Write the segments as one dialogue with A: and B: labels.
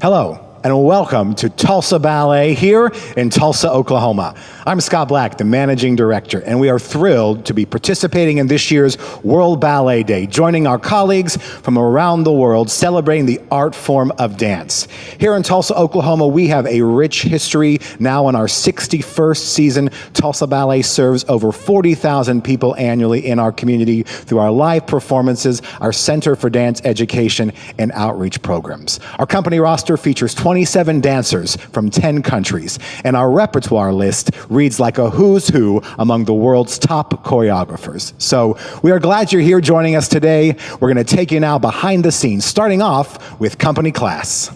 A: Hello, and welcome to Tulsa Ballet here in Tulsa, Oklahoma. I'm Scott Black, the Managing Director, and we are thrilled to be participating in this year's World Ballet Day, joining our colleagues from around the world celebrating the art form of dance. Here in Tulsa, Oklahoma, we have a rich history. Now in our 61st season, Tulsa Ballet serves over 40,000 people annually in our community through our live performances, our Center for Dance Education, and outreach programs. Our company roster features 27 dancers from 10 countries, and our repertoire list reads like a who's who among the world's top choreographers. So we are glad you're here joining us today. We're going to take you now behind the scenes, starting off with company class.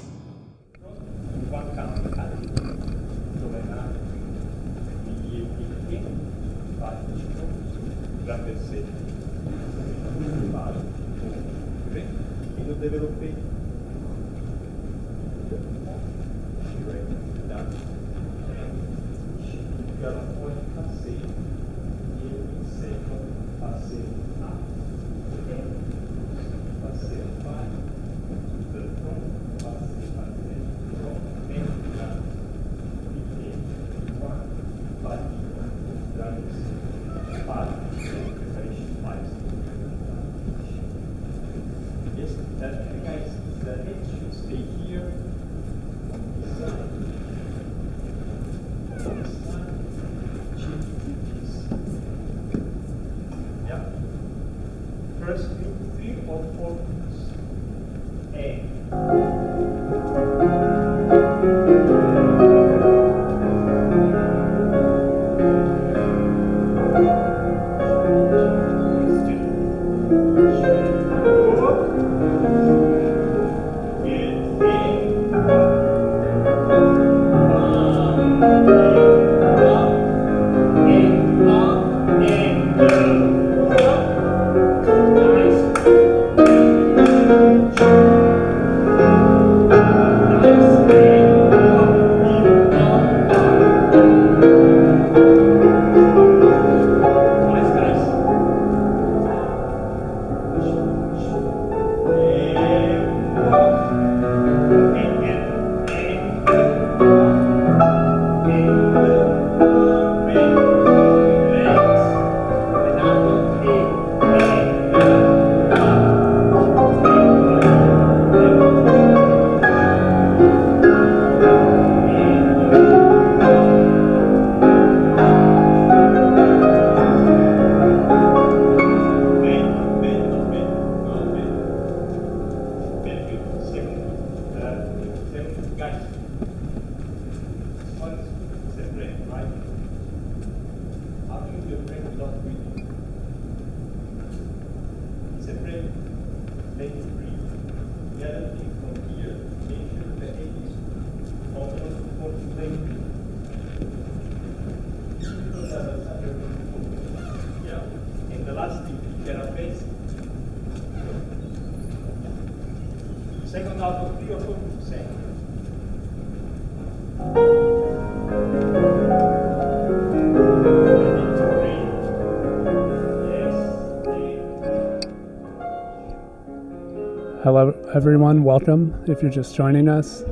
B: Hello everyone, welcome if you're just joining us.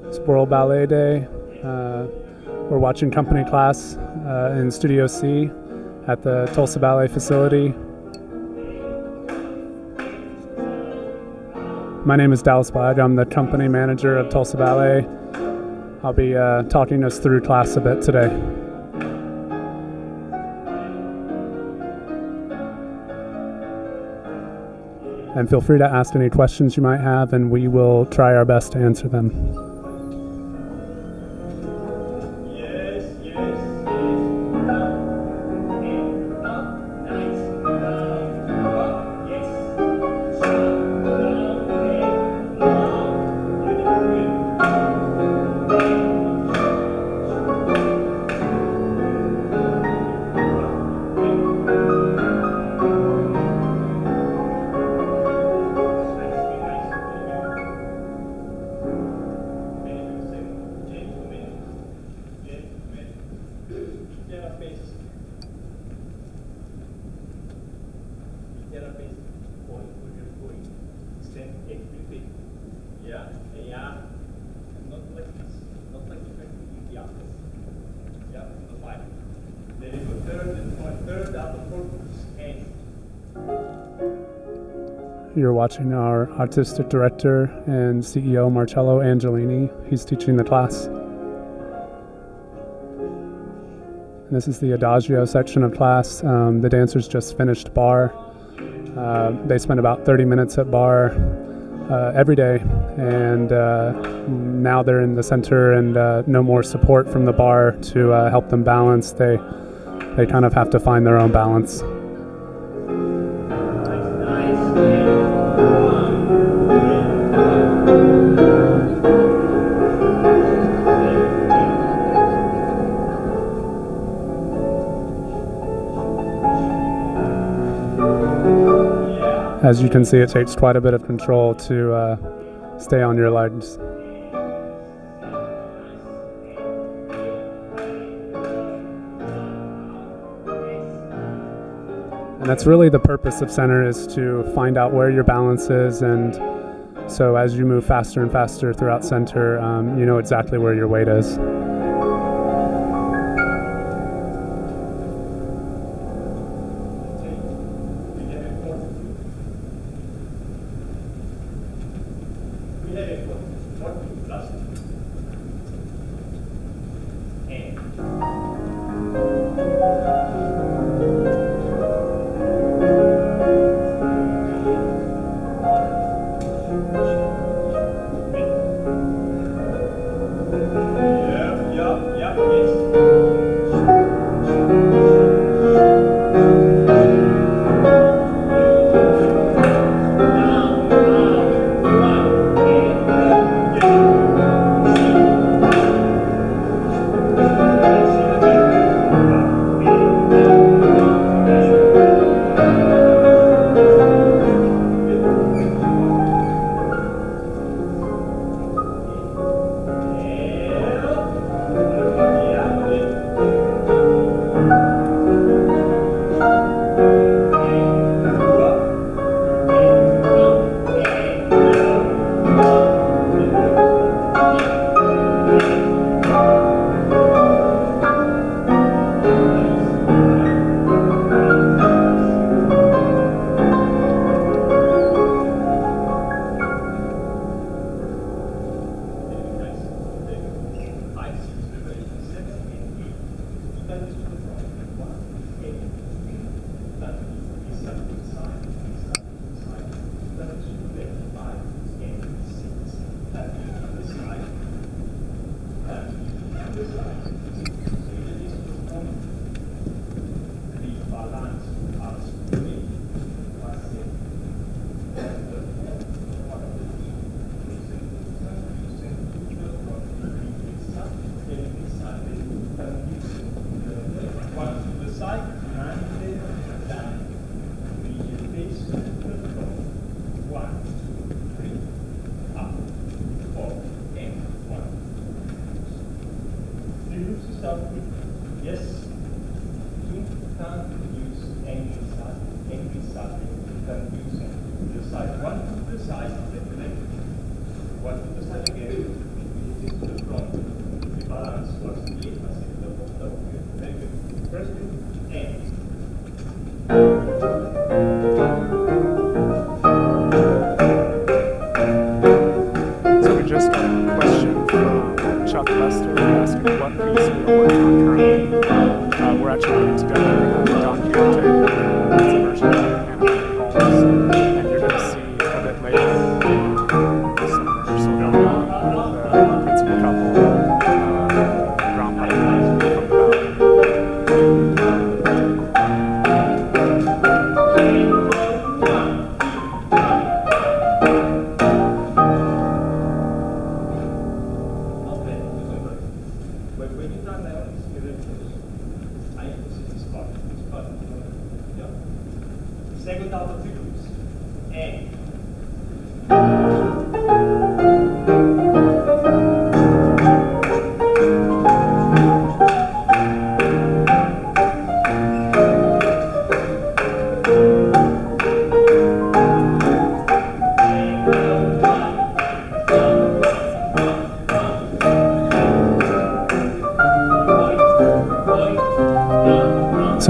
B: It's World Ballet Day. We're watching company class in Studio C at the Tulsa Ballet facility. My name is Dallas Black. I'm the company manager of Tulsa Ballet. I'll be talking us through class a bit today. And feel free to ask any questions you might have, and we will try our best to answer them. You're watching our artistic director and CEO, Marcello Angelini. He's teaching the class. And this is the Adagio section of class. The dancers just finished bar. They spend about 30 minutes at bar every day, and now they're in the center and no more support from the bar to help them balance. They kind of have to find their own balance. As you can see, it takes quite a bit of control to stay on your legs. And that's really the purpose of center, is to find out where your balance is, and so as you move faster and faster throughout center, you know exactly where your weight is.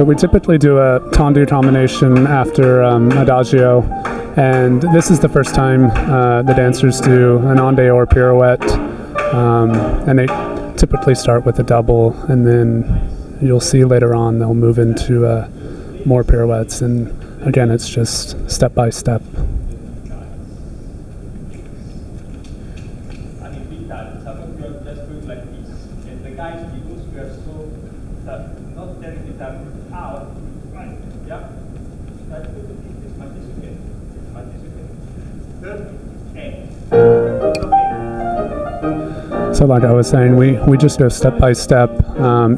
B: So we typically do a Tendu combination after Adagio, and this is the first time the dancers do an onde or pirouette, and they typically start with a double, and then you'll see later on they'll move into more pirouettes, and again it's just step by step. So like I was saying, we just go step by step,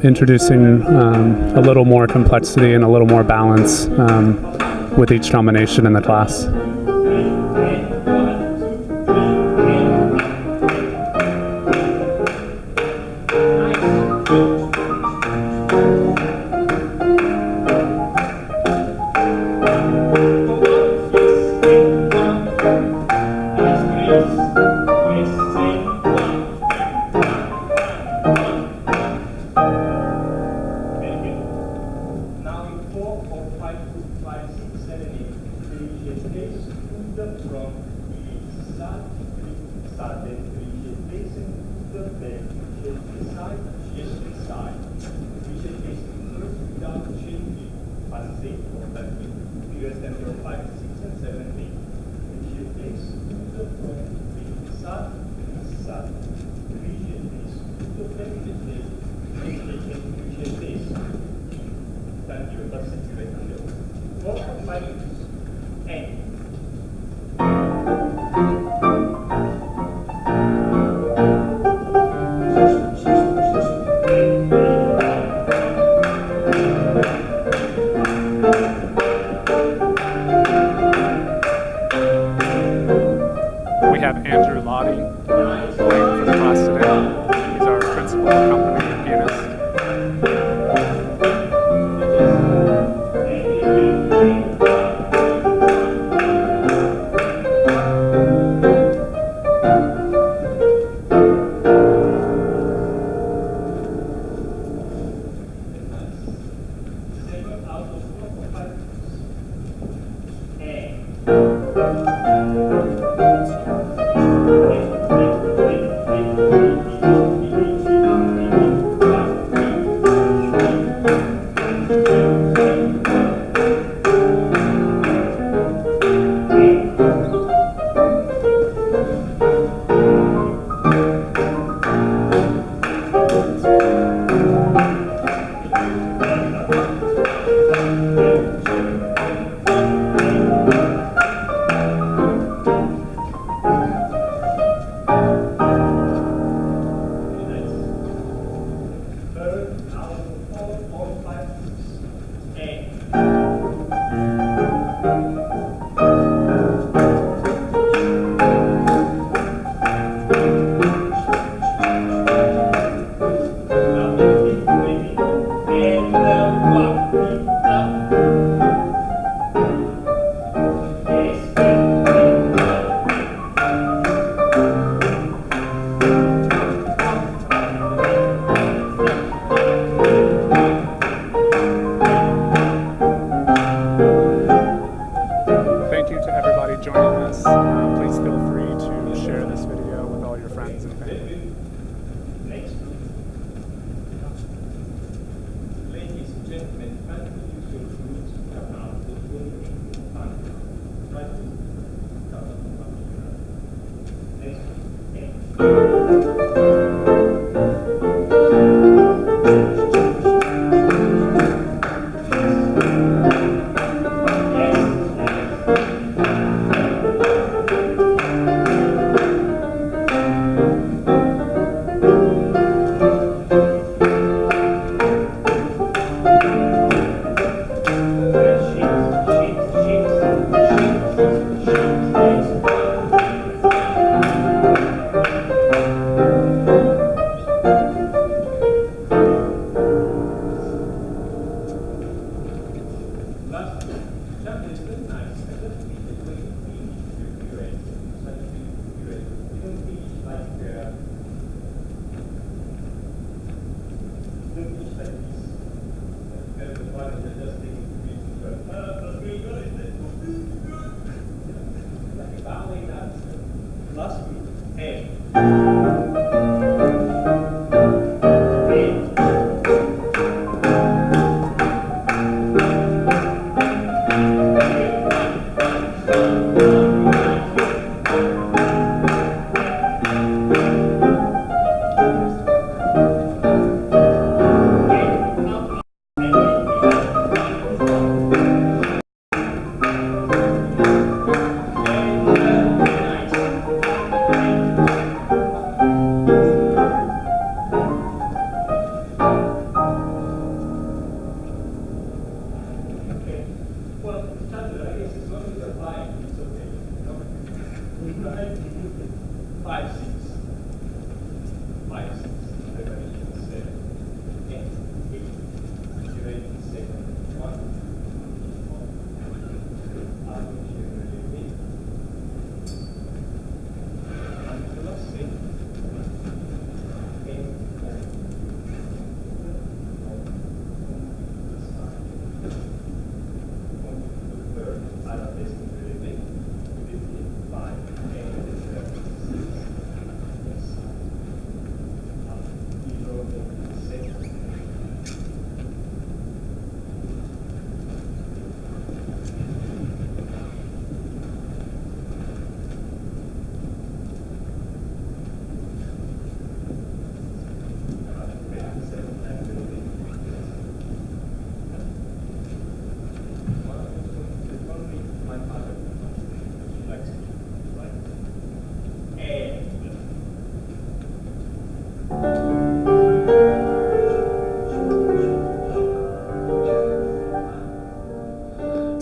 B: introducing a little more complexity and a little more balance with each combination in the class.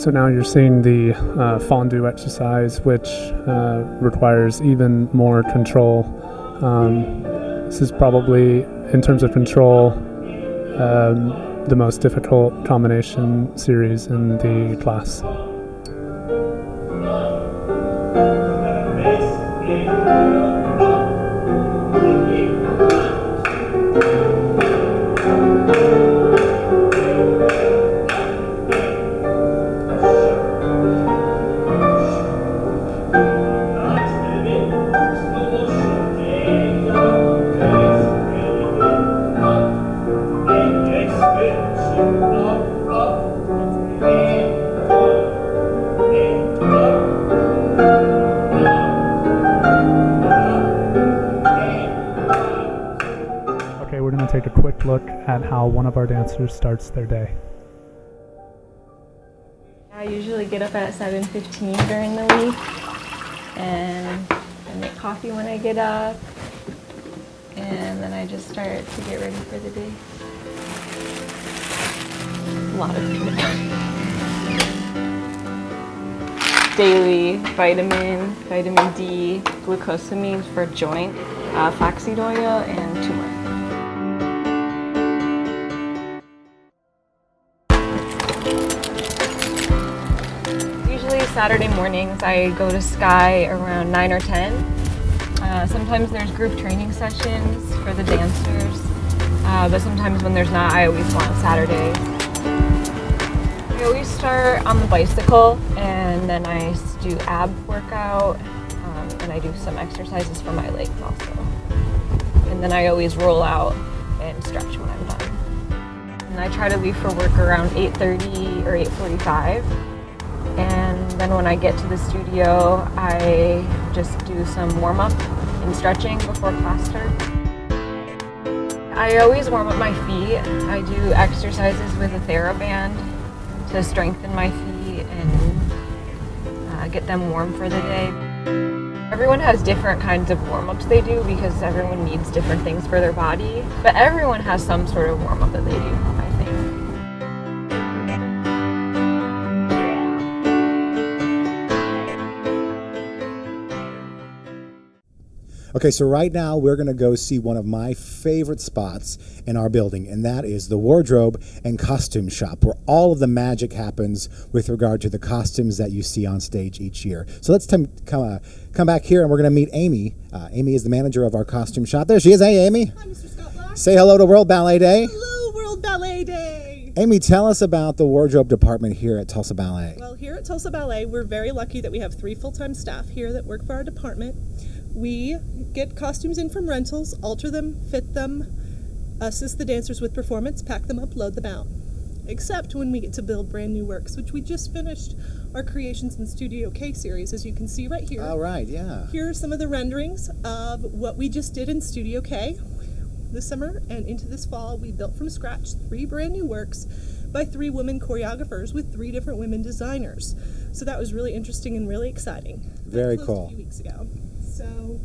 B: So now you're seeing the Fondue exercise, which requires even more control. This is probably, in terms of control, the most difficult combination series in the class. We're going to take a quick look at how one of our dancers starts their day.
C: I usually get up at 7:15 during the week, and I make coffee when I get up, and then I just start to get ready for the day. A lot of peanut butter. Daily vitamin D, glucosamine for joint, flaxseed oil, and turmeric. Saturday mornings I go to Sky around 9 or 10. Sometimes there's group training sessions for the dancers, but sometimes when there's not, I always go on Saturdays. I always start on the bicycle, and then I do ab workout, and I do some exercises for my legs also. And then I always roll out and stretch when I'm done. And I try to leave for work around 8:30 or 8:45. And then when I get to the studio, I just do some warm-up and stretching before class starts. I always warm up my feet. I do exercises with a TheraBand to strengthen my feet and get them warm for the day. Everyone has different kinds of warm-ups they do because everyone needs different things for their body. But everyone has some sort of warm-up that they do, I think.
A: Okay, so right now we're going to go see one of my favorite spots in our building, and that is the wardrobe and costume shop, where all of the magic happens with regard to the costumes that you see on stage each year. So let's come back here, and we're going to meet Amy. Amy is the manager of our costume shop. There she is. Hey, Amy.
D: Hi, Mr. Scott Black.
A: Say hello to World Ballet Day.
D: Hello, World Ballet Day.
A: Amy, tell us about the wardrobe department here at Tulsa Ballet.
D: Well, here at Tulsa Ballet, we're very lucky that we have 3 full-time staff here that work for our department. We get costumes in from rentals, alter them, fit them, assist the dancers with performance, pack them up, load them out. Except when we get to build brand new works, which we just finished our Creations in Studio K series, as you can see right here.
A: All right, yeah.
D: Here are some of the renderings of what we just did in Studio K this summer and into this fall. We built from scratch 3 brand new works by 3 women choreographers with 3 different women designers. So that was really interesting and really exciting.
A: Very
D: That closed
A: cool.
D: A few weeks ago. So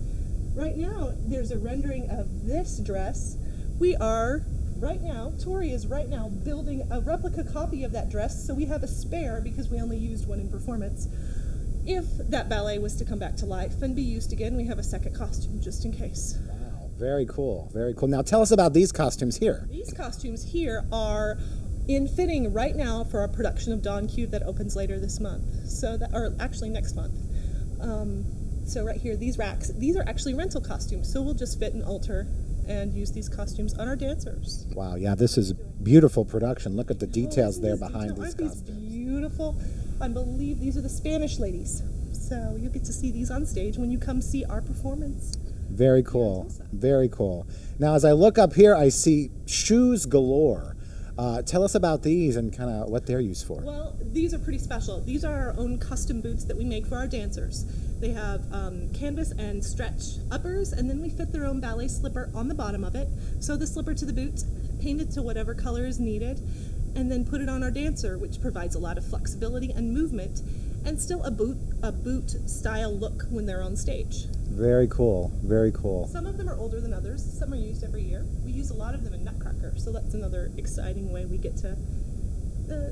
D: right now there's a rendering of this dress. Tori is right now building a replica copy of that dress, so we have a spare because we only used one in performance. If that ballet was to come back to life and be used again, we have a second costume just in case.
A: Wow, very cool, very cool. Now tell us about these costumes here.
D: These costumes here are in fitting right now for our production of Dawn Q that opens later this month. Or actually next month. So right here, these racks, these are actually rental costumes, so we'll just fit and alter and use these costumes on our dancers.
A: Wow, yeah, this is beautiful production. Look at the details there behind these costumes.
D: Beautiful. I believe these are the Spanish ladies. So you'll get to see these on stage when you come see our performance.
A: Very cool, very cool. Now as I look up here, I see shoes galore. Tell us about these and kind of what they're used for.
D: Well, these are pretty special. These are our own custom boots that we make for our dancers. They have canvas and stretch uppers, and then we fit their own ballet slipper on the bottom of it. Sew the slipper to the boots, paint it to whatever color is needed, and then put it on our dancer, which provides a lot of flexibility and movement, and still a boot style look when they're on stage.
A: Very cool, very cool.
D: Some of them are older than others. Some are used every year. We use a lot of them in Nutcracker, so that's another exciting way we get to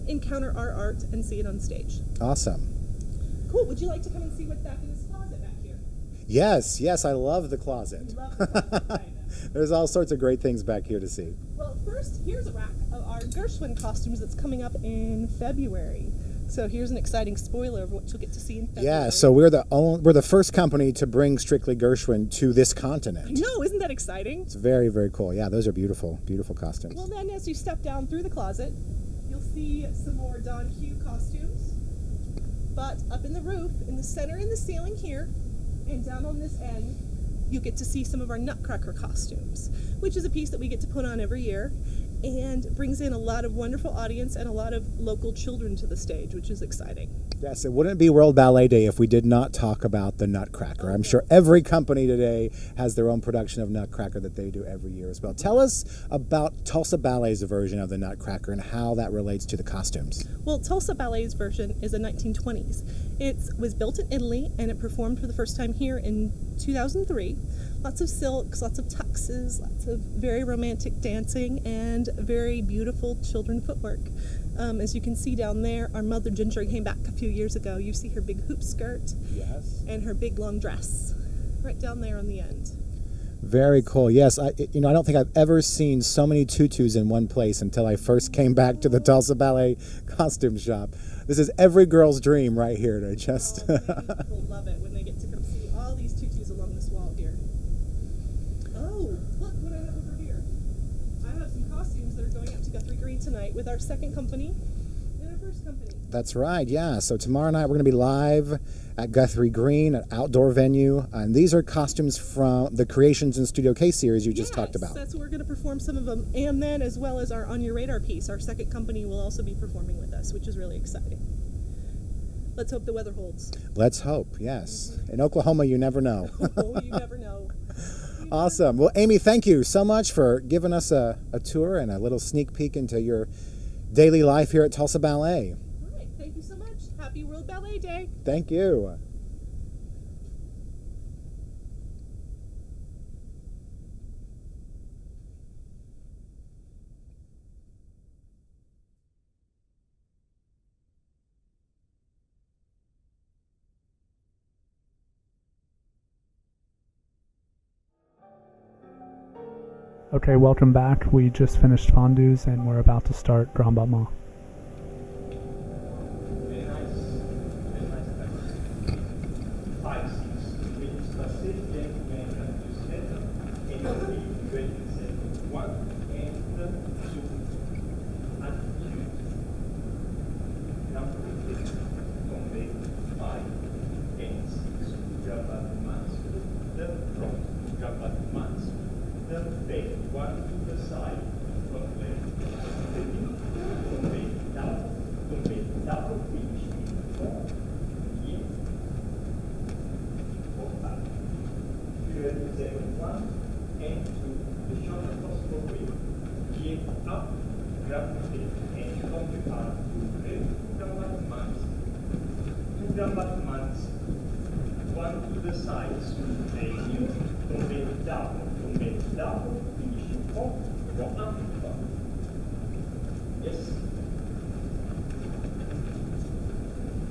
D: encounter our art and see it on stage.
A: Awesome.
D: Cool. Would you like to come and see what's back in this closet back here?
A: Yes, I love the closet.
D: Love the closet, I know.
A: There's all sorts of great things back here to see.
D: Well, first, here's a rack of our Gershwin costumes that's coming up in February. So here's an exciting spoiler of what you'll get to see in February.
A: Yeah, so we're the first company to bring Strictly Gershwin to this continent.
D: I know, isn't that exciting?
A: It's very, very cool. Yeah, those are beautiful, beautiful costumes.
D: Well, then as you step down through the closet, you'll see some more Don Q costumes. But up in the roof, in the center in the ceiling here, and down on this end, you get to see some of our Nutcracker costumes, which is a piece that we get to put on every year and brings in a lot of wonderful audience and a lot of local children to the stage, which is exciting.
A: Yes, it wouldn't be World Ballet Day if we did not talk about the Nutcracker. I'm sure every company today has their own production of Nutcracker that they do every year as well. Tell us about Tulsa Ballet's version of the Nutcracker and how that relates to the costumes.
D: Well, Tulsa Ballet's version is a 1920s. It was built in Italy and it performed for the first time here in 2003. Lots of silks, lots of tuxes, lots of very romantic dancing, and very beautiful children footwork. As you can see down there, our Mother Ginger came back a few years ago. You see her big hoop skirt and her big long dress right down there on the end.
A: Very cool. Yes, I don't think I've ever seen so many tutus in one place until I first came back to the Tulsa Ballet costume shop. This is every girl's dream right here to just...
D: People love it when they get to come see all these tutus along this wall here. Oh, look what I have over here. I have some costumes that are going up to Guthrie Green tonight with our second company and our first company.
A: That's right, yeah. So tomorrow night we're going to be live at Guthrie Green, an outdoor venue. And these are costumes from the Creations in Studio K series you just talked about.
D: That's what we're going to perform some of them. And then as well as our On Your Radar piece, our second company will also be performing with us, which is really exciting. Let's hope the weather holds.
A: Let's hope, yes. In Oklahoma, you never know.
D: Oh, you never know.
A: Awesome. Well, Amy, thank you so much for giving us a tour and a little sneak peek into your daily life here at Tulsa Ballet.
D: All right, thank you so much. Happy World Ballet Day.
A: Thank you.
B: Okay, welcome back. We just finished Fondues and we're about to start Grand Battement.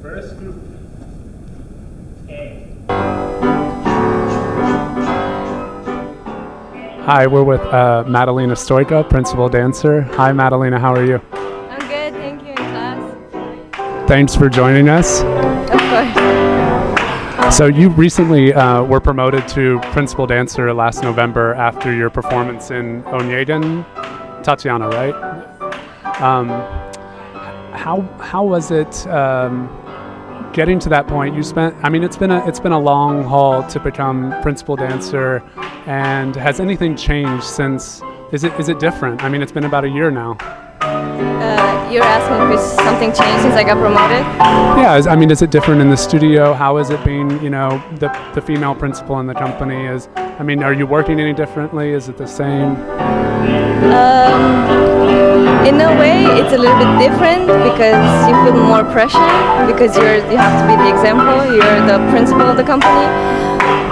E: First group.
B: Hi, we're with Madalena Stoika, principal dancer. Hi, Madalena, how are you?
C: I'm good, thank you, in class.
B: Thanks for joining us.
C: Of course.
B: So you recently were promoted to principal dancer last November after your performance in Onegin, Tatiana, right? How was it getting to that point? It's been a long haul to become principal dancer, and has anything changed since? Is it different? I mean, it's been about a year now.
C: You're asking if something changed since I got promoted?
B: Yeah, is it different in the studio? How is it being, the female principal in the company? Are you working any differently? Is it the same?
C: In a way, it's a little bit different because you feel more pressure because you have to be the example. You're the principal of the company.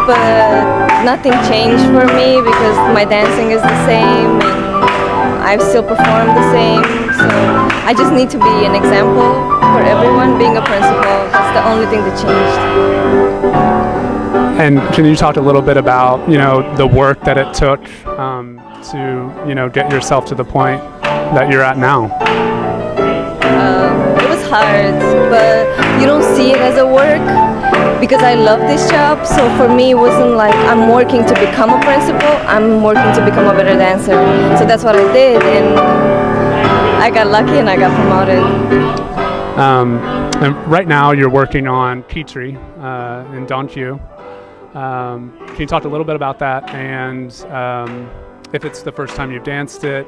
C: But nothing changed for me because my dancing is the same. And I still perform the same. So I just need to be an example for everyone. Being a principal, that's the only thing that changed.
B: And can you talk a little bit about, the work that it took to, get yourself to the point that you're at now?
C: It was hard, but you don't see it as a work because I love this job. So for me, it wasn't like I'm working to become a principal. I'm working to become a better dancer. So that's what I did, and I got lucky and I got promoted.
B: And right now, you're working on Quixote in Tendu. Can you talk a little bit about that, and if it's the first time you've danced it,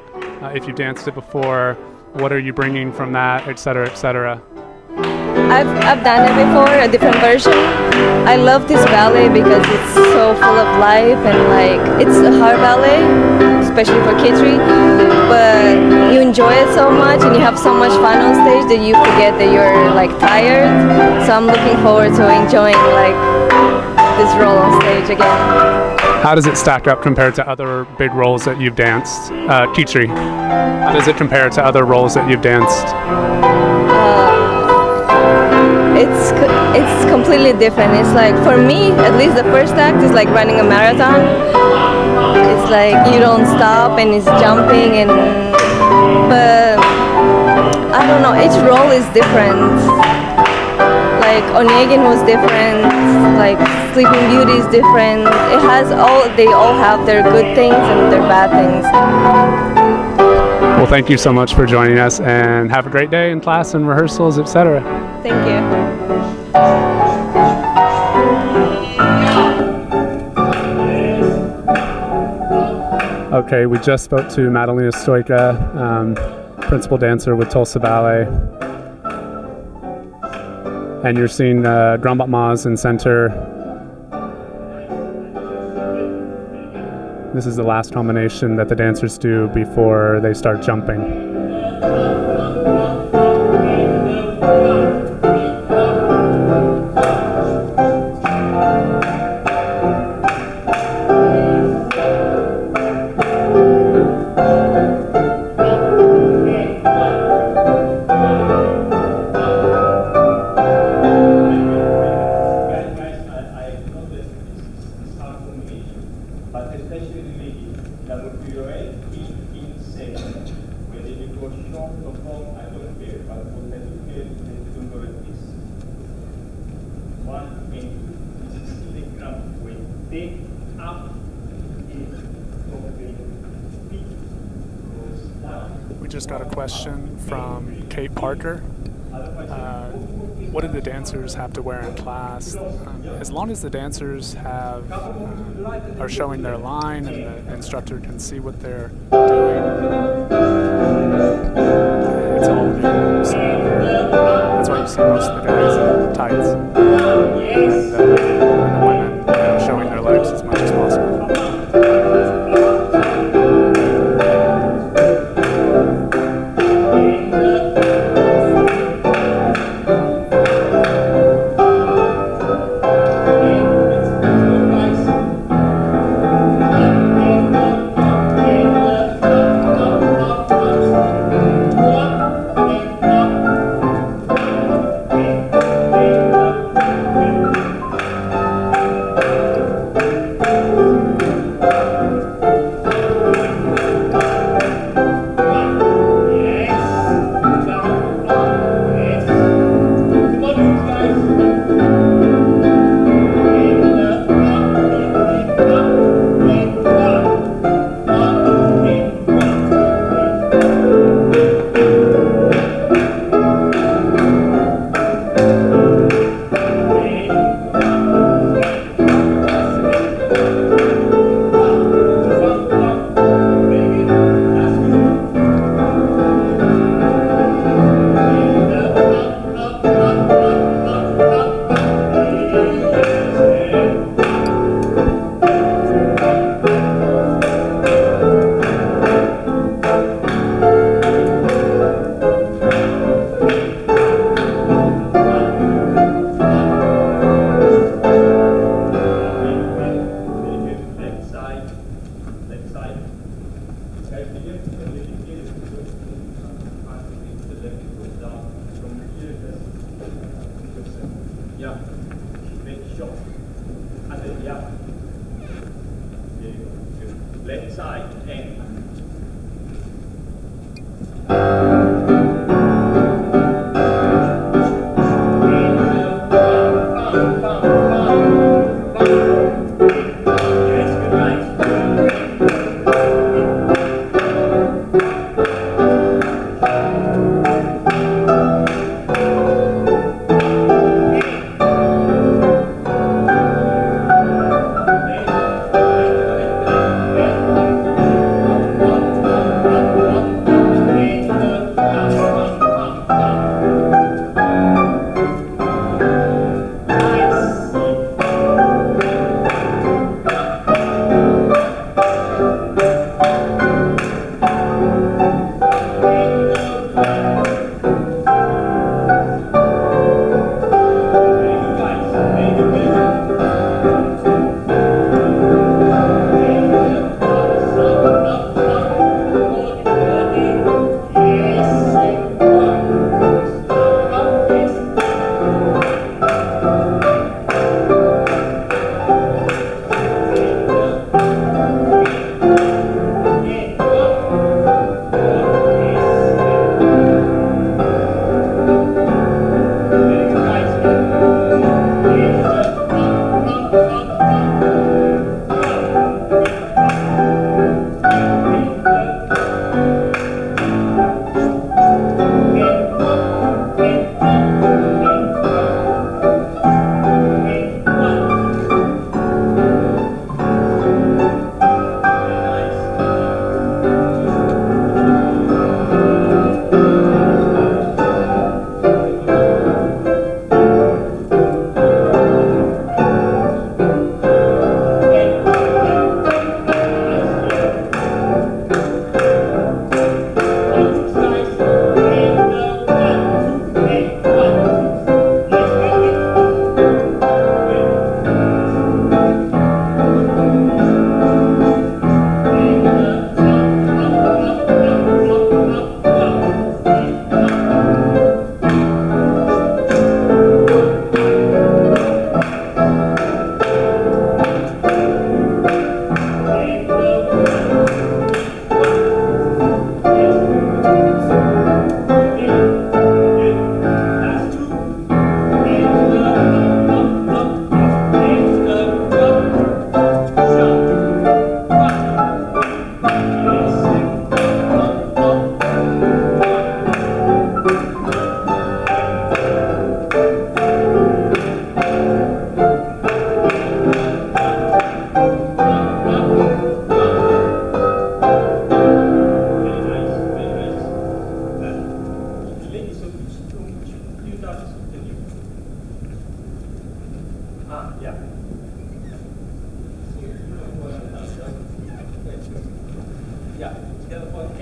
B: if you've danced it before, what are you bringing from that, et cetera, et cetera?
C: I've done it before, a different version. I love this ballet because it's so full of life and it's a hard ballet, especially for Quixote, but you enjoy it so much and you have so much fun on stage that you forget that you're tired. So I'm looking forward to enjoying this role on stage again.
B: How does it stack up compared to other big roles that you've danced? Quixote, how does it compare to other roles that you've danced?
C: It's completely different. It's for me, at least the first act is like running a marathon. It's you don't stop and it's jumping but I don't know, each role is different. Onegin was different, Sleeping Beauty is different. They all have their good things and their bad things.
B: Well, thank you so much for joining us, and have a great day in class and rehearsals, etc.
C: Thank you.
B: Okay, we just spoke to Madalena Stoika, principal dancer with Tulsa Ballet. And you're seeing Grand Battements in center. This is the last combination that the dancers do before they start jumping. We just got a question from Kate Parker. What do the dancers have to wear in class? As long as the dancers are showing their line and the instructor can see what they're doing, it's all new. So that's why you see most of the guys in tights and the women showing their legs as much as possible.
E: short. And then, yeah. Very good. Good. Left side and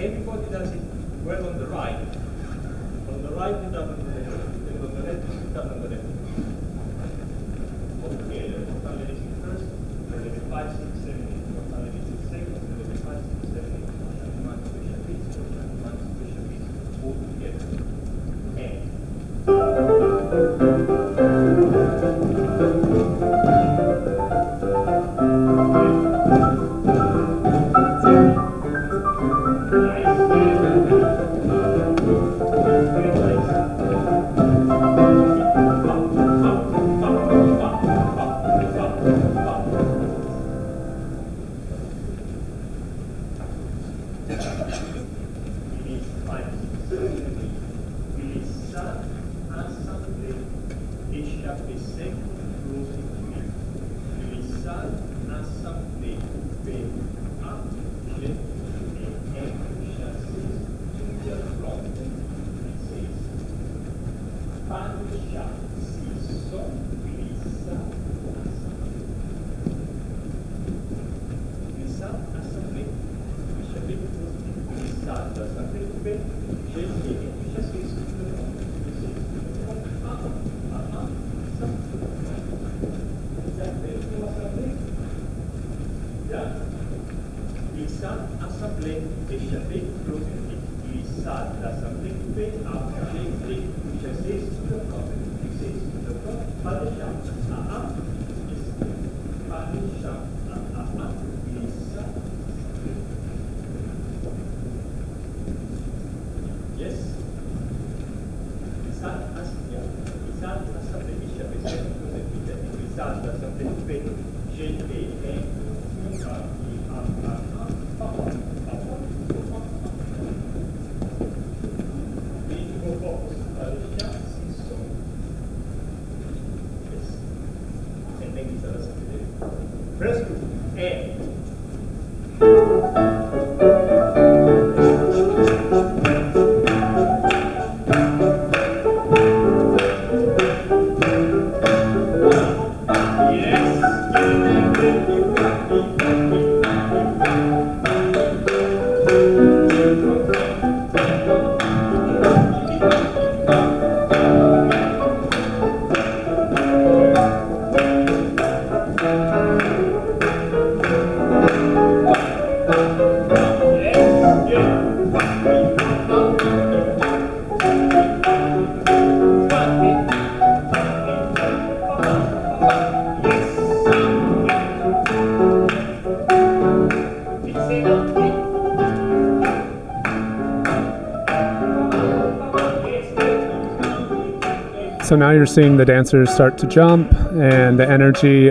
E: everybody does it well on the right. On the right, you does on the left. And on the left, you does on the left. Okay, let's start releasing first. Level 5, 6, 7, 8. Let's start releasing second. Level 5, 6, 7, 8. One special piece, one special piece. All together. First group, A.
B: So now you're seeing the dancers start to jump, and the energy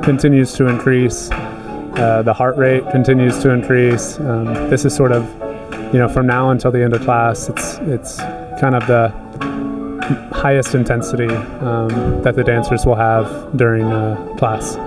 B: continues to increase. The heart rate continues to increase. This is sort of, from now until the end of class, it's kind of the highest intensity that the dancers will have during class.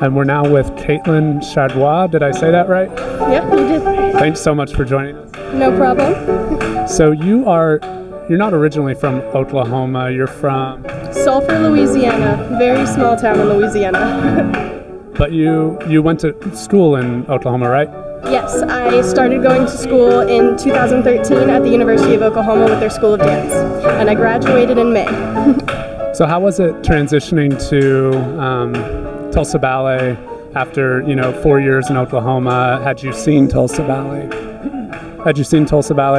B: And we're now with Caitlin Chadois. Did I say that right?
F: Yeah, you did.
B: Thanks so much for joining us.
F: No problem.
B: So you're not originally from Oklahoma. You're from...
F: Sulphur, Louisiana. Very small town in Louisiana.
B: But you went to school in Oklahoma, right?
F: Yes, I started going to school in 2013 at the University of Oklahoma with their School of Dance. And I graduated in May.
B: So how was it transitioning to Tulsa Ballet after 4 years in Oklahoma? Had you seen Tulsa Ballet?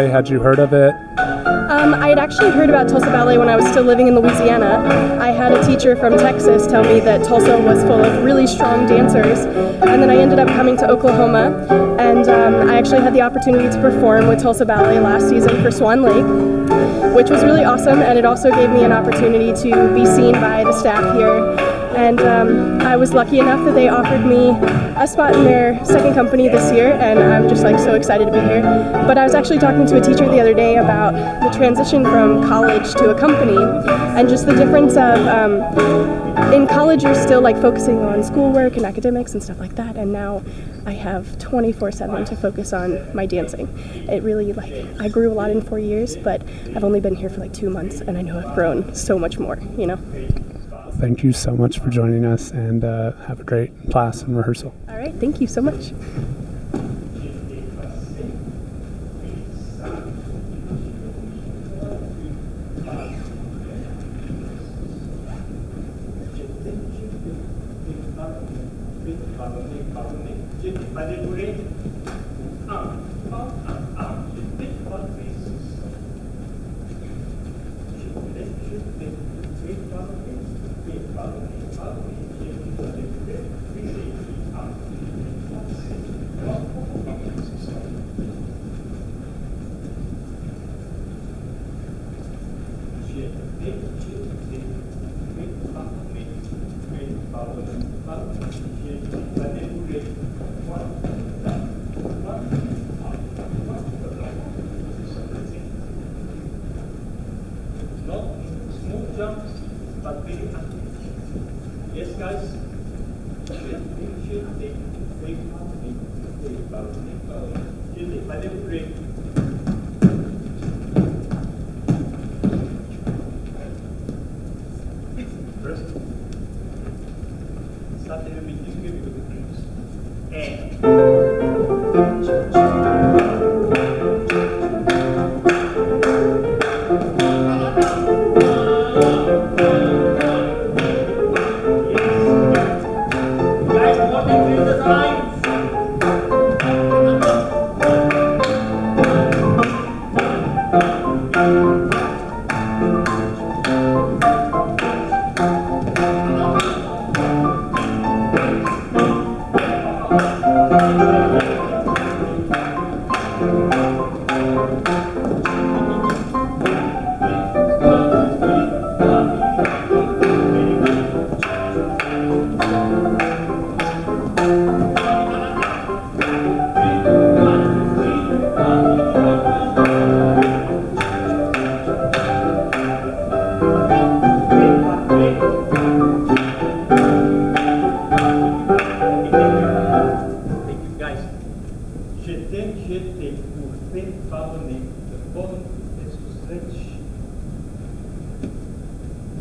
B: Had you heard of it?
F: I had actually heard about Tulsa Ballet when I was still living in Louisiana. I had a teacher from Texas tell me that Tulsa was full of really strong dancers, and then I ended up coming to Oklahoma, and I actually had the opportunity to perform with Tulsa Ballet last season for Swan Lake, which was really awesome, and it also gave me an opportunity to be seen by the staff here. And I was lucky enough that they offered me a spot in their second company this year, and I'm just so excited to be here. But I was actually talking to a teacher the other day about the transition from college to a company, and just the difference of in college you're still focusing on schoolwork and academics and stuff like that, and now I have 24/7 to focus on my dancing. It really I grew a lot in 4 years, but I've only been here for 2 months, and I know I've grown so much more.
B: Thank you so much for joining us, and have a great class and rehearsal.
F: All right, thank you so much.
E: Follow Not smooth jumps, but very active. Yes, guys? First, start a little bit easier with the breaks. Guys, more than 3 the time.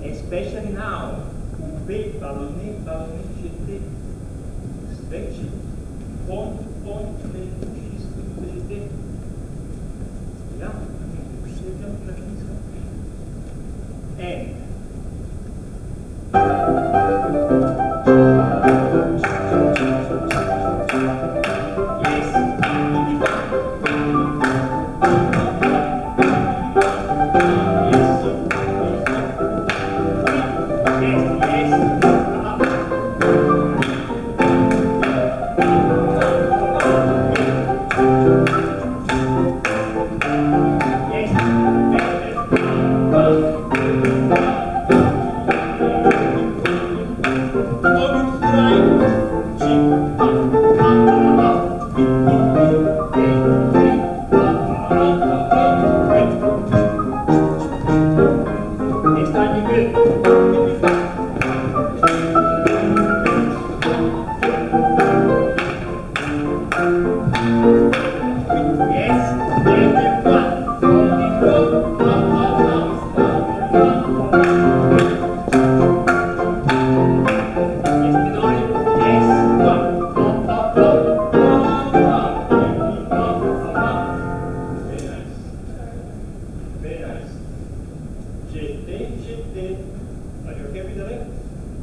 E: Especially now, Pointe, Ballet, Quixote, stretch, Pointe, Quixote. Yeah, and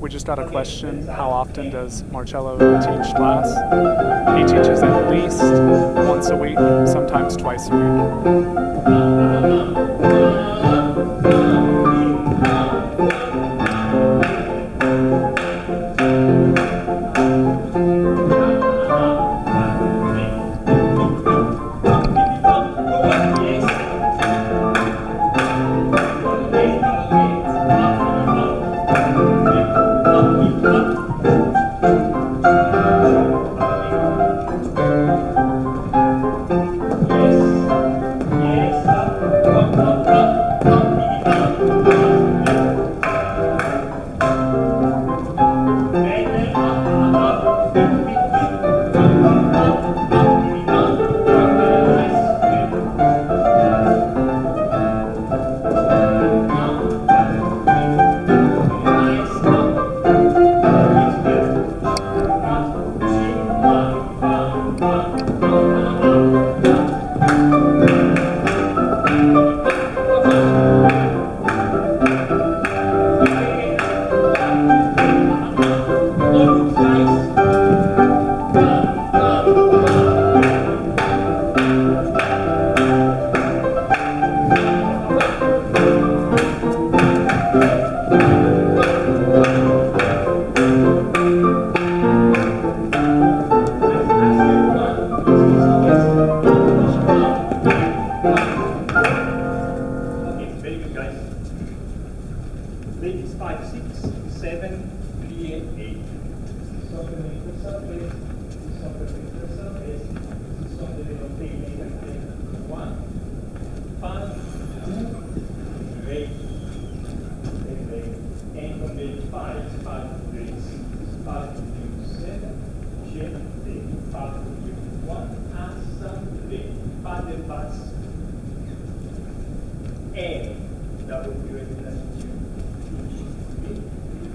B: We just got a question, how often does Marcello teach class? He teaches at least once a week, sometimes twice a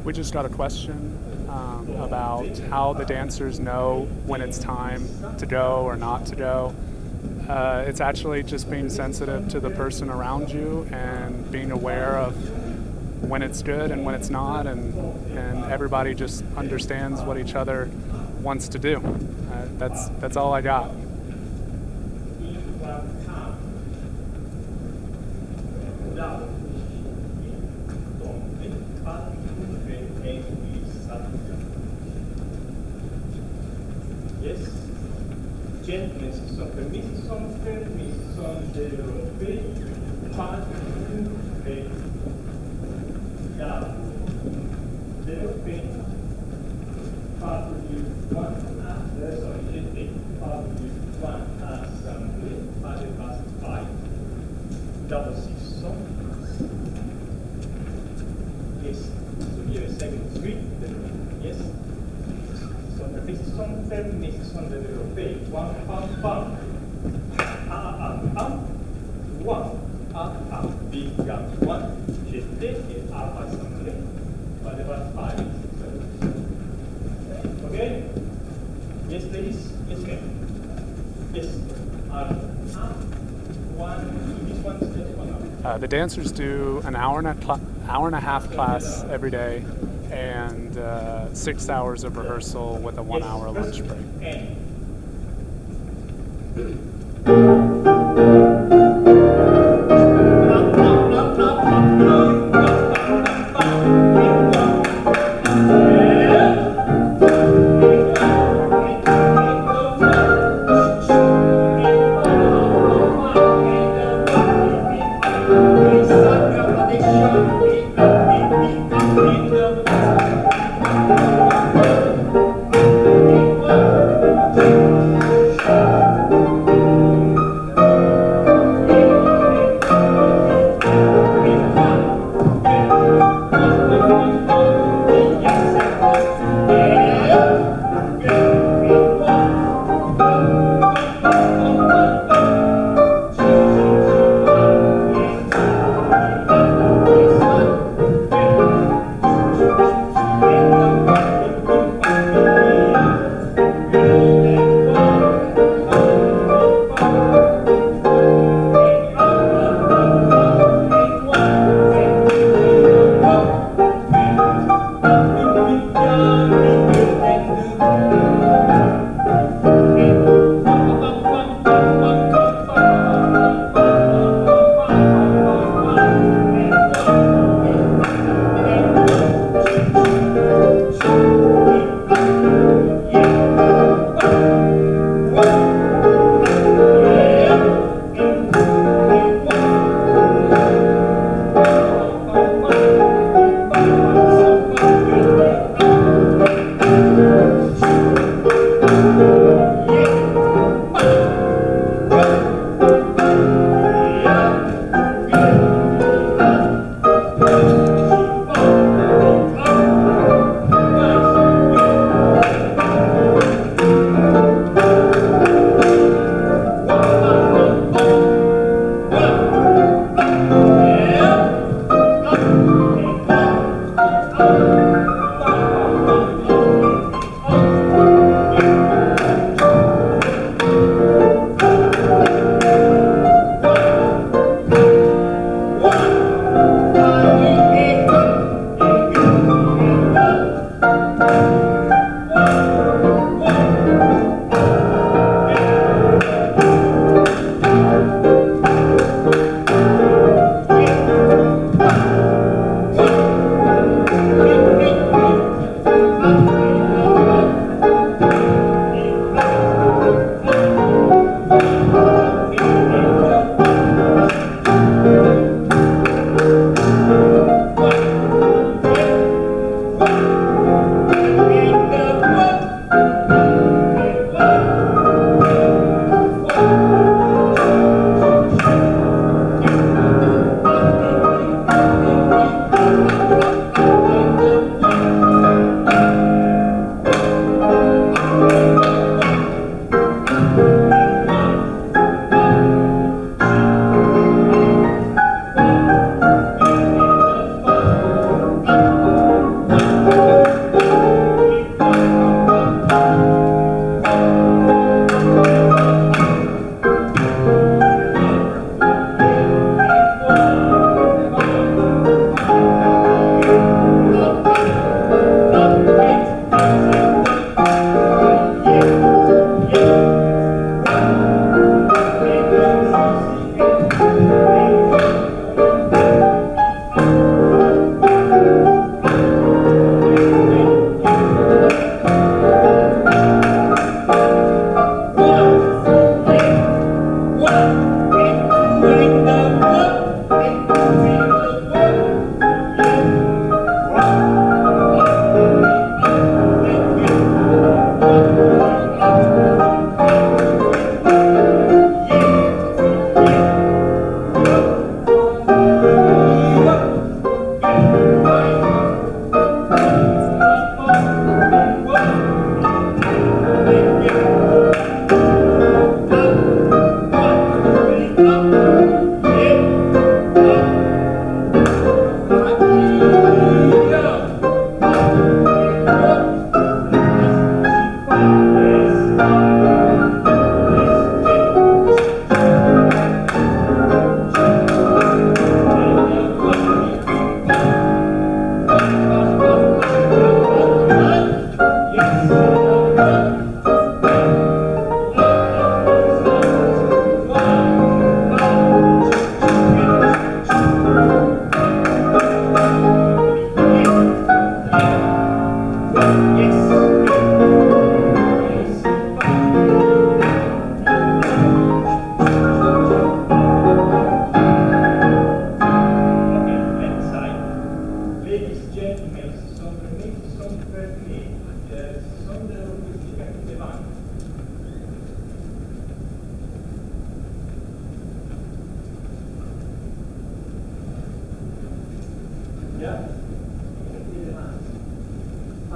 B: We just got a question about how the dancers know when it's time to go or not to go. It's actually just being sensitive to the person around you and being aware of when it's good and when it's not, and everybody just understands what each other wants to do. That's all I got.
E: Yes. Gentlemen som permis som développé par et là développé par one sorry par one assemblée par the past five double six song. Yes. So here a second three. Yes. This is some permis on the Europe. One, one, big gun, one, j'étais et assemblé, but about five. Okay? Yes, please. Yes, ma'am. Yes.
B: The dancers do an hour and a half class every day, and 6 hours of rehearsal with a 1 hour lunch break.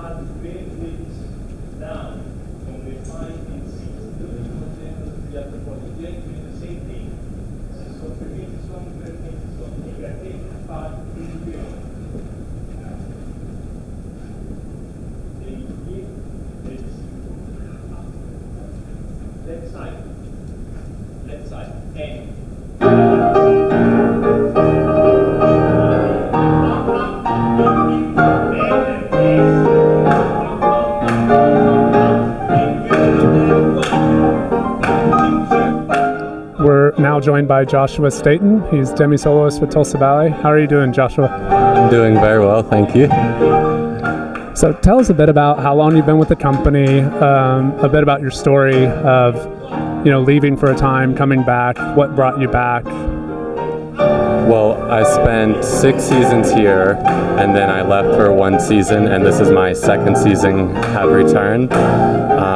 E: had great ladies down from the 5 and 6 to the content we have the body. They're doing the same thing. So permette som negativ part individual. Left side. Left side. And
B: We're now joined by Joshua Staten. He's demi-soloist with Tulsa Ballet. How are you doing, Joshua?
G: I'm doing very well, thank you.
B: So tell us a bit about how long you've been with the company, a bit about your story of, leaving for a time, coming back, what brought you back.
G: Well, I spent 6 seasons here, and then I left for 1 season, and this is my 2nd season have returned.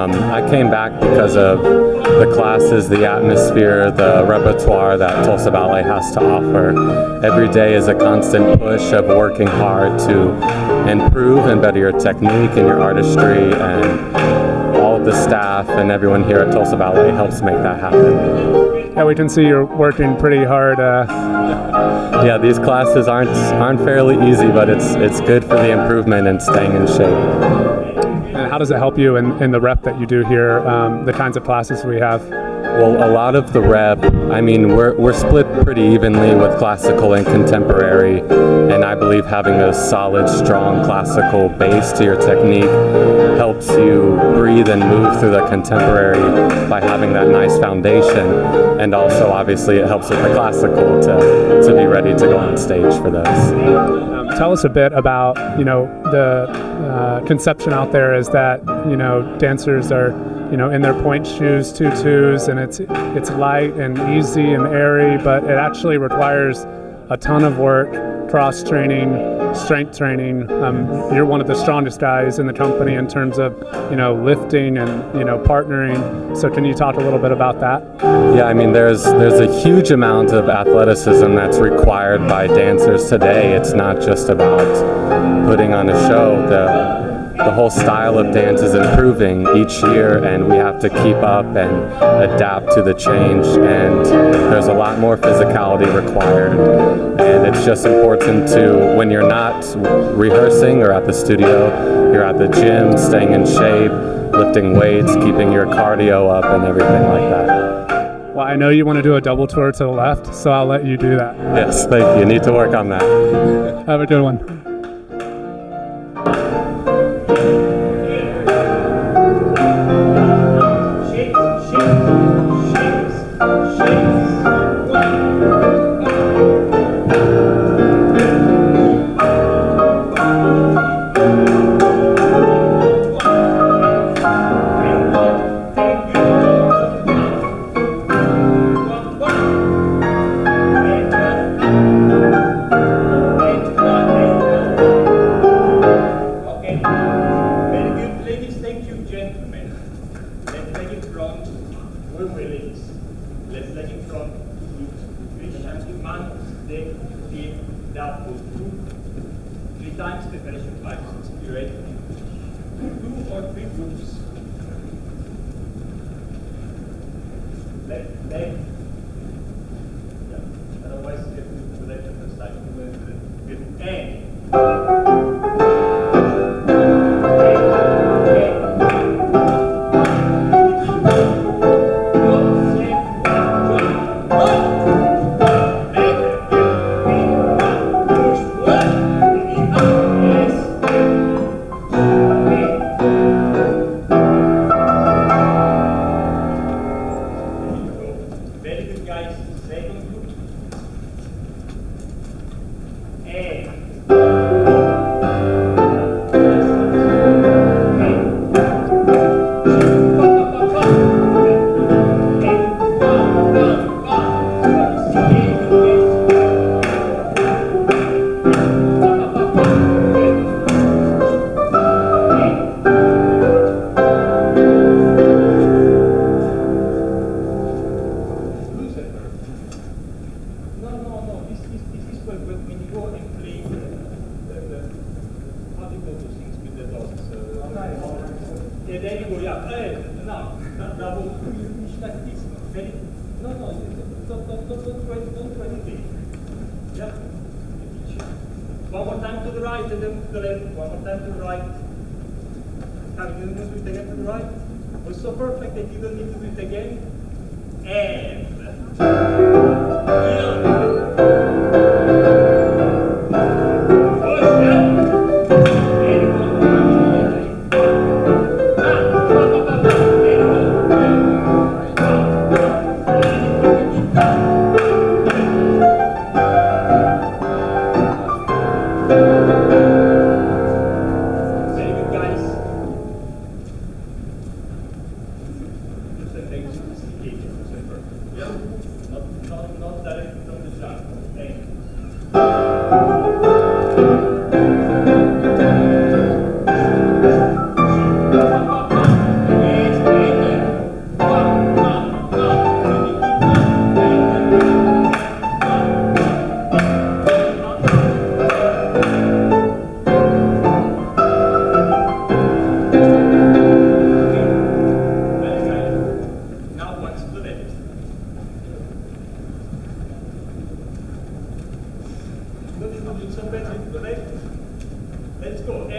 G: I came back because of the classes, the atmosphere, the repertoire that Tulsa Ballet has to offer. Every day is a constant push of working hard to improve and better your technique and your artistry, and all of the staff and everyone here at Tulsa Ballet helps make that happen.
B: Yeah, we can see you're working pretty hard.
G: Yeah, these classes aren't fairly easy, but it's good for the improvement and staying in shape.
B: And how does it help you in the rep that you do here, the kinds of classes we have?
G: Well, a lot of the rep, we're split pretty evenly with classical and contemporary, and I believe having a solid, strong classical base to your technique helps you breathe and move through the contemporary by having that nice foundation, and also obviously it helps with the classical to be ready to go on stage for those.
B: Tell us a bit about, the conception out there is that, dancers are, in their pointe shoes, tutus, and it's light and easy and airy, but it actually requires a ton of work, cross training, strength training. You're one of the strongest guys in the company in terms of, lifting and, partnering. So can you talk a little bit about that?
G: Yeah, there's a huge amount of athleticism that's required by dancers today. It's not just about putting on a show. The whole style of dance is improving each year, and we have to keep up and adapt to the change, and there's a lot more physicality required, and it's just important to, when you're not rehearsing or at the studio, you're at the gym, staying in shape, lifting weights, keeping your cardio up and everything like that.
B: Well, I know you want to do a double tour to the left, so I'll let you do that.
G: Yes, thank you. Need to work on that.
B: Have a good one.
E: Very there you go, yeah. Now, double, push like this. Ready? No, don't try anything. Yeah. One more time to the right and then to the left. One more time to the right. You don't do it again to the right. It was so perfect that you don't need to do it again. And let's go.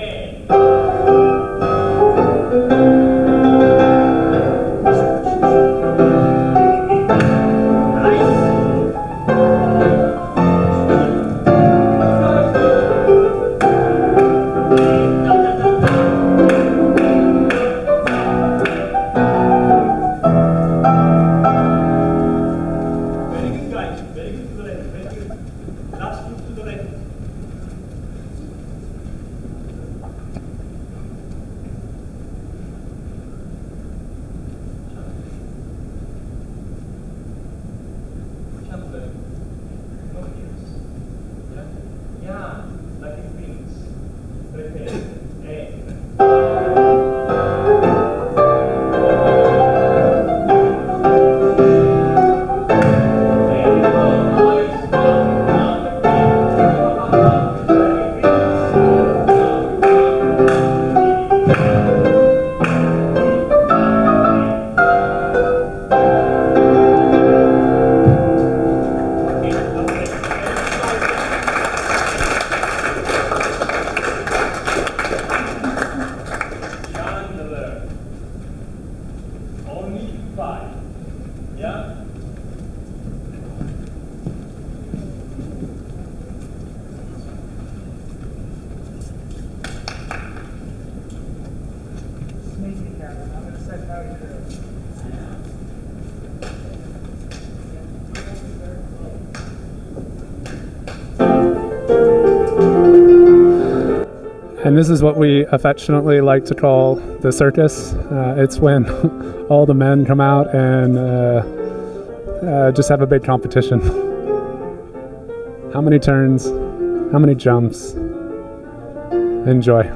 B: And this is what we affectionately like to call the circus. It's when all the men come out and just have a big competition. How many turns? How many jumps? Enjoy.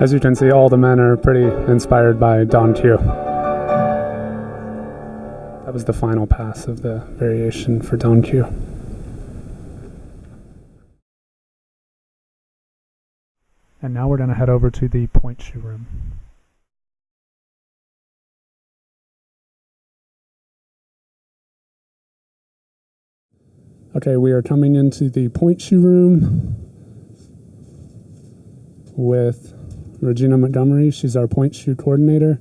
B: As you can see, all the men are pretty inspired by Don Q. That was the final pass of the variation for Don Q. And now we're going to head over to the Pointe shoe room. Okay, we are coming into the Pointe shoe room with Regina Montgomery. She's our Pointe shoe coordinator.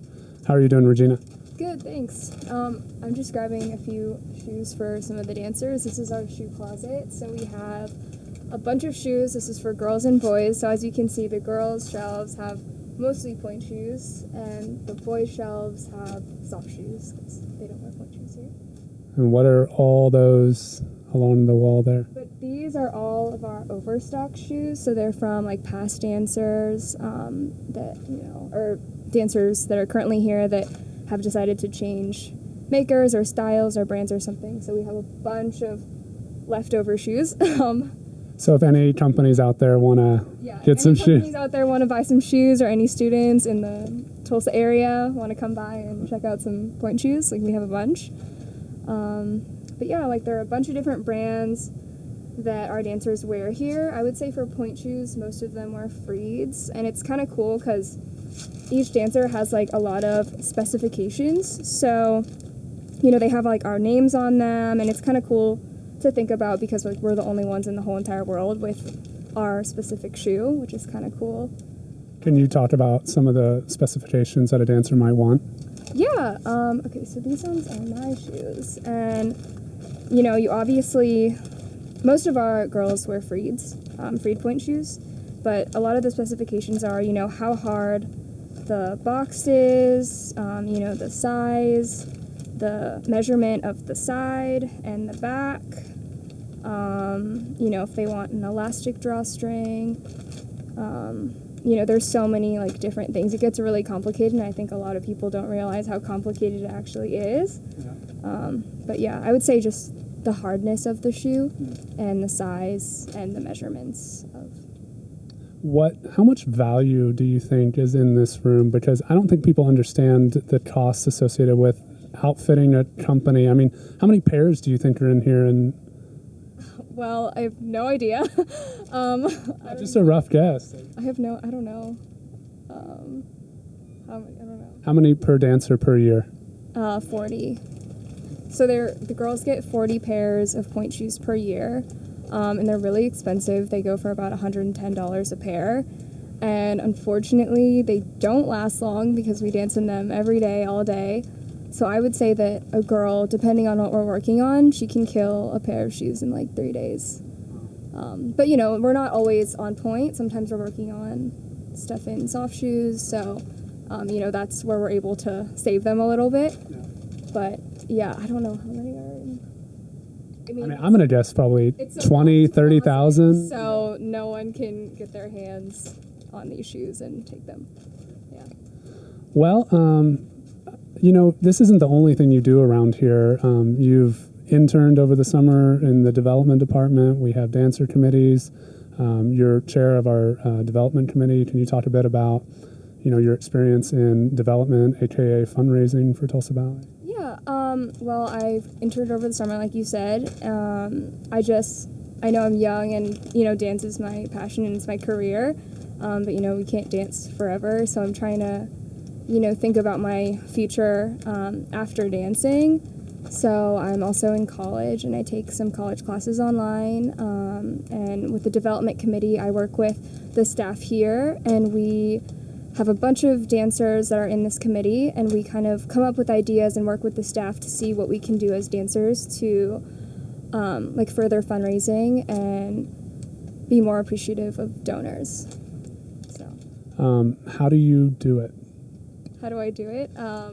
B: How are you doing, Regina?
H: Good, thanks. I'm just grabbing a few shoes for some of the dancers. This is our shoe closet. So we have a bunch of shoes. This is for girls and boys. So as you can see, the girls' shelves have mostly Pointe shoes, and the boys' shelves have soft shoes because they don't wear Pointe shoes here.
B: And what are all those along the wall there?
H: But these are all of our overstock shoes. So they're from like past dancers that, or dancers that are currently here that have decided to change makers or styles or brands or something. So we have a bunch of leftover shoes.
B: So if any companies out there want to get some shoes.
H: Companies out there want to buy some shoes, or any students in the Tulsa area want to come by and check out some Pointe shoes, like we have a bunch. But yeah, like there are a bunch of different brands that our dancers wear here. I would say for Pointe shoes, most of them wear Freeds, and it's kind of cool because each dancer has like a lot of specifications. So, they have like our names on them, and it's kind of cool to think about because like we're the only ones in the whole entire world with our specific shoe, which is kind of cool.
B: Can you talk about some of the specifications that a dancer might want?
H: Yeah. Okay, so these ones are my shoes, and you obviously, most of our girls wear Freeds, Freed Pointe shoes, but a lot of the specifications are, how hard the box is, the size, the measurement of the side and the back, if they want an elastic drawstring, there's so many like different things. It gets really complicated, and I think a lot of people don't realize how complicated it actually is. But yeah, I would say just the hardness of the shoe and the size and the measurements of.
B: How much value do you think is in this room? Because I don't think people understand the costs associated with outfitting a company. I mean, how many pairs do you think are in here? And
H: well, I have no idea.
B: Just a rough guess.
H: I don't know. I don't know.
B: How many per dancer per year?
H: 40. So the girls get 40 pairs of Pointe shoes per year, and they're really expensive. They go for about $110 a pair, and unfortunately, they don't last long because we dance in them every day, all day. So I would say that a girl, depending on what we're working on, she can kill a pair of shoes in like 3 days. But we're not always on point. Sometimes we're working on stuff in soft shoes, so that's where we're able to save them a little bit. But yeah, I don't know how many are in. I mean,
B: I'm going to guess probably 20, 30,000.
H: So no one can get their hands on these shoes and take them. Yeah.
B: Well, this isn't the only thing you do around here. You've interned over the summer in the development department. We have dancer committees. You're chair of our development committee. Can you talk a bit about, your experience in development, aka fundraising for Tulsa Ballet?
H: Yeah. Well, I've interned over the summer, like you said. I know I'm young, and dance is my passion and it's my career. But we can't dance forever, so I'm trying to think about my future after dancing. So I'm also in college, and I take some college classes online. And with the development committee, I work with the staff here, and we have a bunch of dancers that are in this committee, and we kind of come up with ideas and work with the staff to see what we can do as dancers to further fundraising and be more appreciative of donors. So.
B: How do you do it?
H: How do I do it?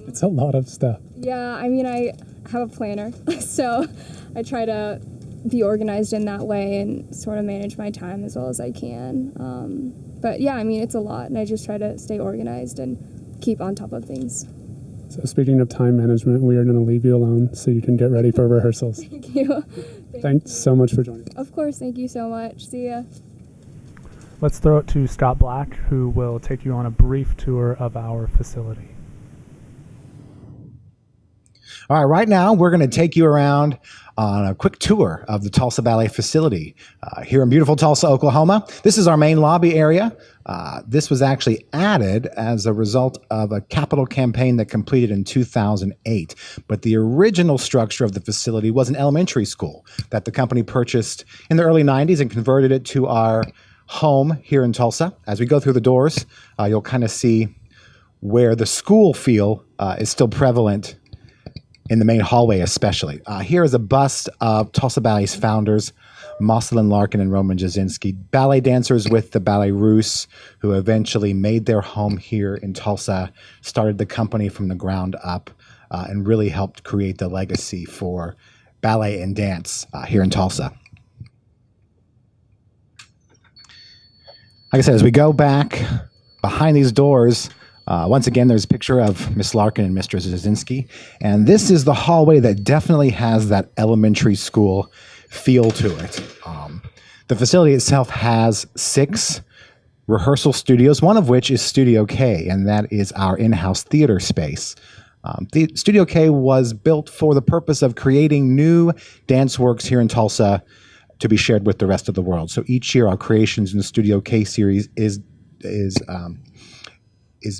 B: It's a lot of stuff.
H: Yeah, I have a planner, so I try to be organized in that way and sort of manage my time as well as I can. But yeah, it's a lot, and I just try to stay organized and keep on top of things.
B: So speaking of time management, we are going to leave you alone so you can get ready for rehearsals.
H: Thank you.
B: Thanks so much for joining us.
H: Of course, thank you so much. See ya.
B: let's throw it to Scott Black, who will take you on a brief tour of our facility.
A: All right, right now we're going to take you around on a quick tour of the Tulsa Ballet facility here in beautiful Tulsa, Oklahoma. This is our main lobby area. This was actually added as a result of a capital campaign that completed in 2008. But the original structure of the facility was an elementary school that the company purchased in the early 90s and converted it to our home here in Tulsa. As we go through the doors, you'll kind of see where the school feel is still prevalent in the main hallway especially. Here is a bust of Tulsa Ballet's founders, Marcelin Larkin and Roman Jasinski, ballet dancers with the Ballet Russe, who eventually made their home here in Tulsa, started the company from the ground up, and really helped create the legacy for ballet and dance here in Tulsa. Like I said, as we go back behind these doors, once again, there's a picture of Miss Larkin and Mr. Zazinski, and this is the hallway that definitely has that elementary school feel to it. The facility itself has 6 rehearsal studios, one of which is Studio K, and that is our in-house theater space. The Studio K was built for the purpose of creating new dance works here in Tulsa to be shared with the rest of the world. So each year, our Creations in the Studio K series is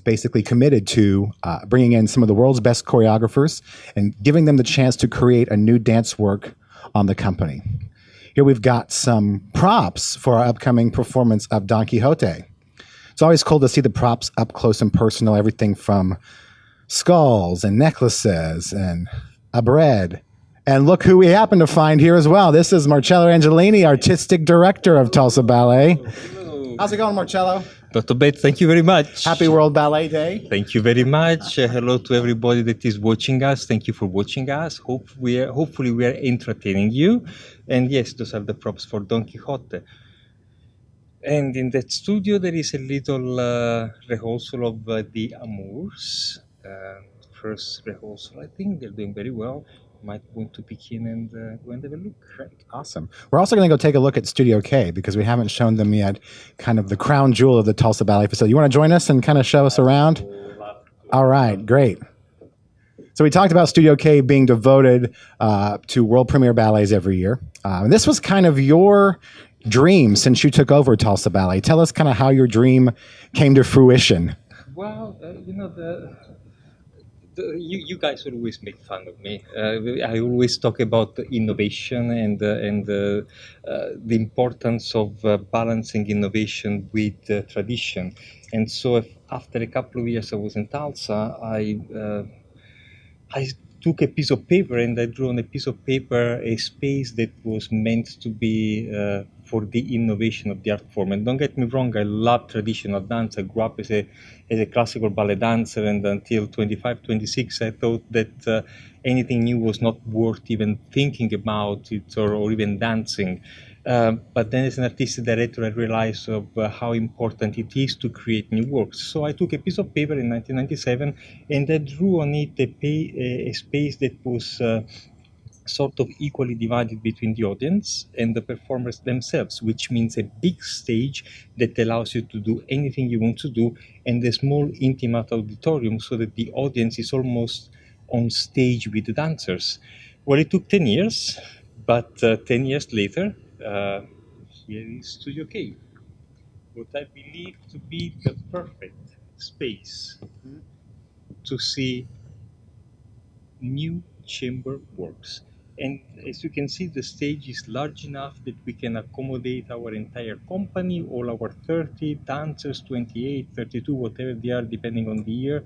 A: basically committed to bringing in some of the world's best choreographers and giving them the chance to create a new dance work on the company. Here we've got some props for our upcoming performance of Don Quixote. It's always cool to see the props up close and personal, everything from skulls and necklaces and a bread. And look who we happen to find here as well. This is Marcello Angelini, artistic director of Tulsa Ballet.
I: Hello.
A: How's it going, Marcello?
I: Dr. Bates, thank you very much.
A: Happy World Ballet Day.
I: Thank you very much. Hello to everybody that is watching us. Thank you for watching us. Hopefully we are entertaining you. And yes, those are the props for Don Quixote. And in that studio there is a little rehearsal of the Amours. First rehearsal, I think they're doing very well. Might want to begin and go and have a look. Right.
A: Awesome. We're also going to go take a look at Studio K because we haven't shown them yet kind of the crown jewel of the Tulsa Ballet facility. You want to join us and kind of show us around? All right, great. So we talked about Studio K being devoted to world premiere ballets every year. And this was kind of your dream since you took over Tulsa Ballet. Tell us kind of how your dream came to fruition.
I: Well, you guys always make fun of me. I always talk about innovation and the importance of balancing innovation with tradition. And so after a couple of years I was in Tulsa, I took a piece of paper and I drew on a piece of paper a space that was meant to be for the innovation of the art form. And don't get me wrong, I love traditional dance. I grew up as a classical ballet dancer, and until 25, 26, I thought that anything new was not worth even thinking about it or even dancing. But then as an artistic director, I realized of how important it is to create new works. So I took a piece of paper in 1997 and I drew on it a space that was sort of equally divided between the audience and the performers themselves, which means a big stage that allows you to do anything you want to do, and a small intimate auditorium so that the audience is almost on stage with the dancers. Well, it took 10 years, but 10 years later, here is Studio K, what I believe to be the perfect space to see new chamber works. And as you can see, the stage is large enough that we can accommodate our entire company, all our 30 dancers, 28, 32, whatever they are, depending on the year.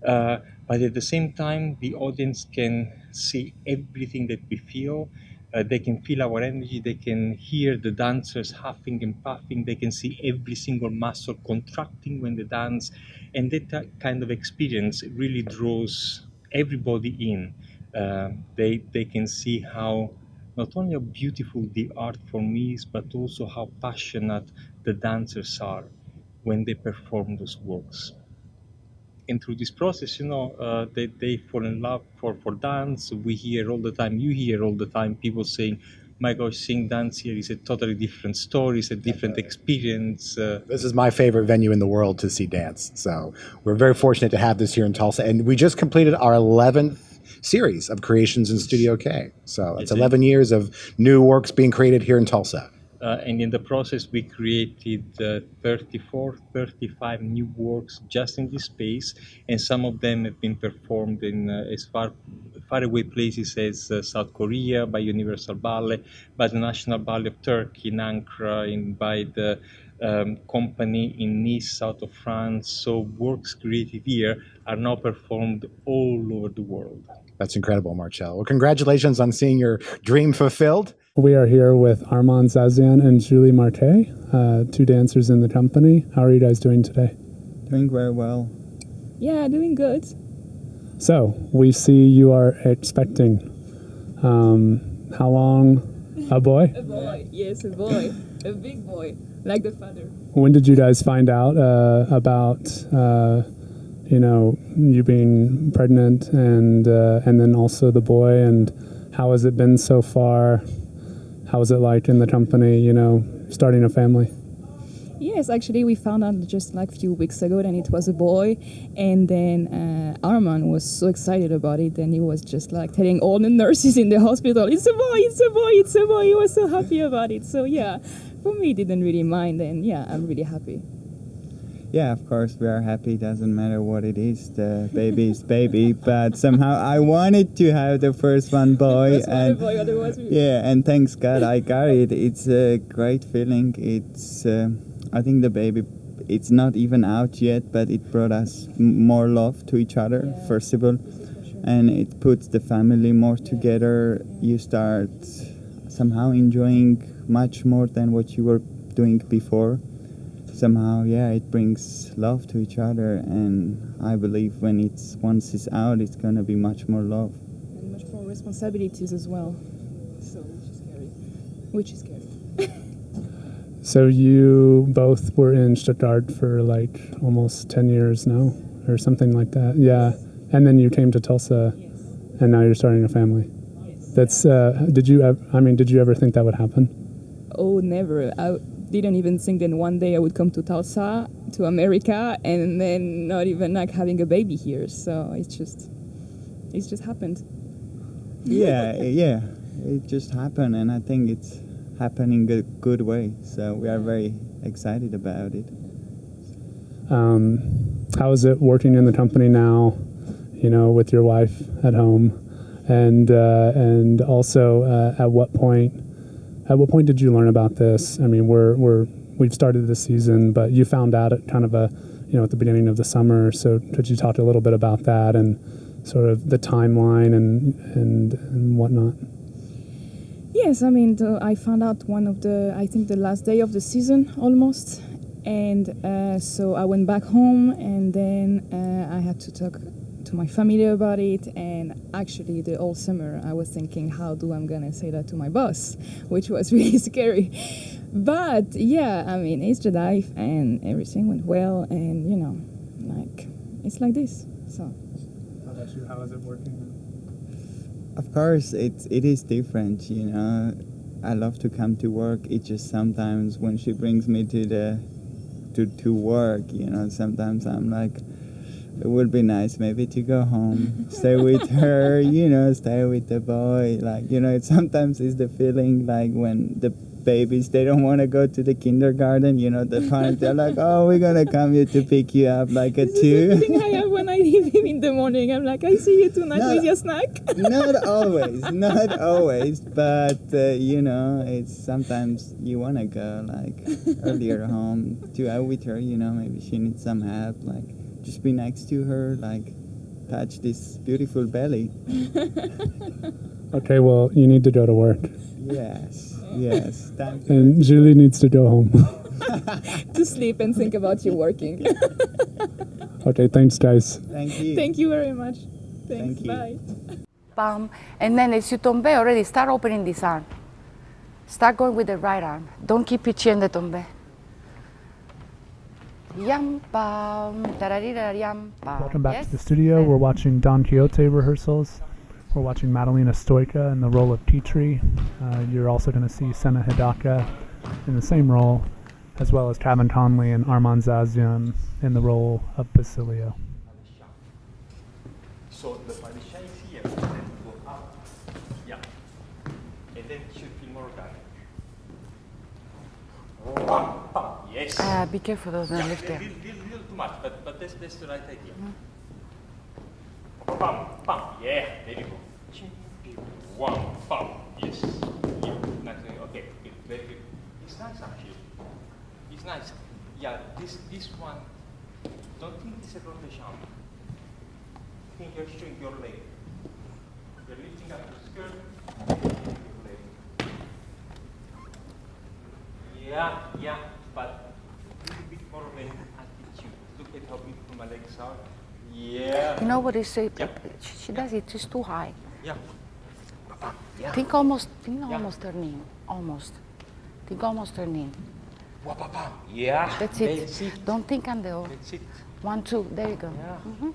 I: But at the same time, the audience can see everything that we feel. They can feel our energy, they can hear the dancers huffing and puffing, they can see every single muscle contracting when they dance. And that kind of experience really draws everybody in. They can see how not only how beautiful the art form is, but also how passionate the dancers are when they perform those works. And through this process, they fall in love for dance. We hear all the time, you hear all the time people saying, my gosh, seeing dance here is a totally different story, it's a different experience.
A: This is my favorite venue in the world to see dance. So we're very fortunate to have this here in Tulsa. And we just completed our 11th series of creations in Studio K. So it's 11 years of new works being created here in Tulsa.
I: And in the process, we created 34, 35 new works just in this space, and some of them have been performed in as far away places as South Korea by Universal Ballet, by the National Ballet of Turkey in Ankara, by the company in Nice, south of France. So works created here are now performed all over the world.
A: That's incredible, Marcel. Well, congratulations on seeing your dream fulfilled.
B: We are here with Armand Zazian and Julie Marquet, two dancers in the company. How are you guys doing today?
J: Doing very well.
H: Yeah, doing good.
B: So, we see you are expecting. How long? A boy?
H: A boy, yes, a boy. A big boy, like the father.
B: When did you guys find out about, you being pregnant and then also the boy, and how has it been so far? How was it like in the company, starting a family?
H: Yes, actually, we found out just like a few weeks ago that it was a boy, and then Armand was so excited about it, and he was just like telling all the nurses in the hospital, "It's a boy, it's a boy, it's a boy." He was so happy about it. So yeah, for me, he didn't really mind, and yeah, I'm really happy.
J: Yeah, of course, we are happy. Doesn't matter what it is. The baby is baby. But somehow I wanted to have the first one boy. And thanks God I got it. It's a great feeling. It's, I think the baby, it's not even out yet, but it brought us more love to each other, first of all. And it puts the family more together. You start somehow enjoying much more than what you were doing before. Somehow, it brings love to each other, and I believe when once it's out, it's gonna be much more love.
H: And much more responsibilities as well. So, which is scary.
B: So you both were in Stuttgart for like almost 10 years now, or something like that. Yeah. And then you came to Tulsa, and now you're starting a family. That's, did you ever think that would happen?
H: Oh, never. I didn't even think that one day I would come to Tulsa, to America, and then not even like having a baby here. So it's just happened.
J: Yeah, it just happened, and I think it's happening a good way. So we are very excited about it.
B: How is it working in the company now, with your wife at home, and also at what point did you learn about this? I mean, we've started the season, but you found out at kind of at the beginning of the summer. So could you talk a little bit about that and sort of the timeline and whatnot?
H: Yes, I mean, I found out I think the last day of the season almost. And so I went back home, and then I had to talk to my family about it. And actually the whole summer I was thinking, how I'm gonna say that to my boss, which was really scary. But yeah, I mean, it's July and everything went well, and it's like this. So
B: how about you? How is it working?
J: Of course, it is different, I love to come to work. It's just sometimes when she brings me to work, sometimes I'm like, it would be nice maybe to go home, stay with her, stay with the boy. Sometimes it's the feeling like when the babies, they don't want to go to the kindergarten, the parents, they're like, oh, we're going to come here to pick you up like a 2.
H: This is the thing I have when I leave him in the morning. I'm like, I see you tonight with your snack.
J: Not always, but, it's sometimes you want to go earlier home to out with her, maybe she needs some help, just be next to her, touch this beautiful belly.
B: Okay, well, you need to go to work.
J: Yes.
B: And Julie needs to go home.
H: To sleep and think about you working.
B: Okay, thanks, guys.
J: Thank you.
H: Thank you very much. Thanks.
J: Thank you.
H: Bye.
K: Palm, and then as you tombe, already start opening this arm. Start going with the right arm. Don't keep pitching the tombe. Yam pam, tararira yam pam.
B: Welcome back to the studio. We're watching Don Quixote rehearsals We're watching Madalena Stoica in the role of Petrie. You're also going to see Sena Hidaka in the same role, as well as Kevin Conley and Armand Zazian in the role of Basilio.
E: So the Padishah is here, and then go up. Yeah. And then it should feel more organic. Bam, bam. Yes.
K: Be careful though, don't lift there.
E: Little too much, but that's the right idea. Bam, bam. Yeah, there you go. One, bam. Yes. Yeah. Nice. Okay, good. Very good. It's nice actually. It's nice. Yeah, this one, don't think it's a rotation. Think you're showing your leg. You're lifting up your skirt, lifting your leg. Yeah, but a little bit more of an attitude. Look at how beautiful my legs are. Yeah.
K: You know what is it?
E: Yeah.
K: She does it just too high.
E: Yeah. Yeah.
K: Think almost turn in. Almost. Think almost turn in.
E: Yeah.
K: That's it. Don't think on the O.
E: That's it.
K: 1, 2. There you go.
E: Yeah.
K: Mm-hmm.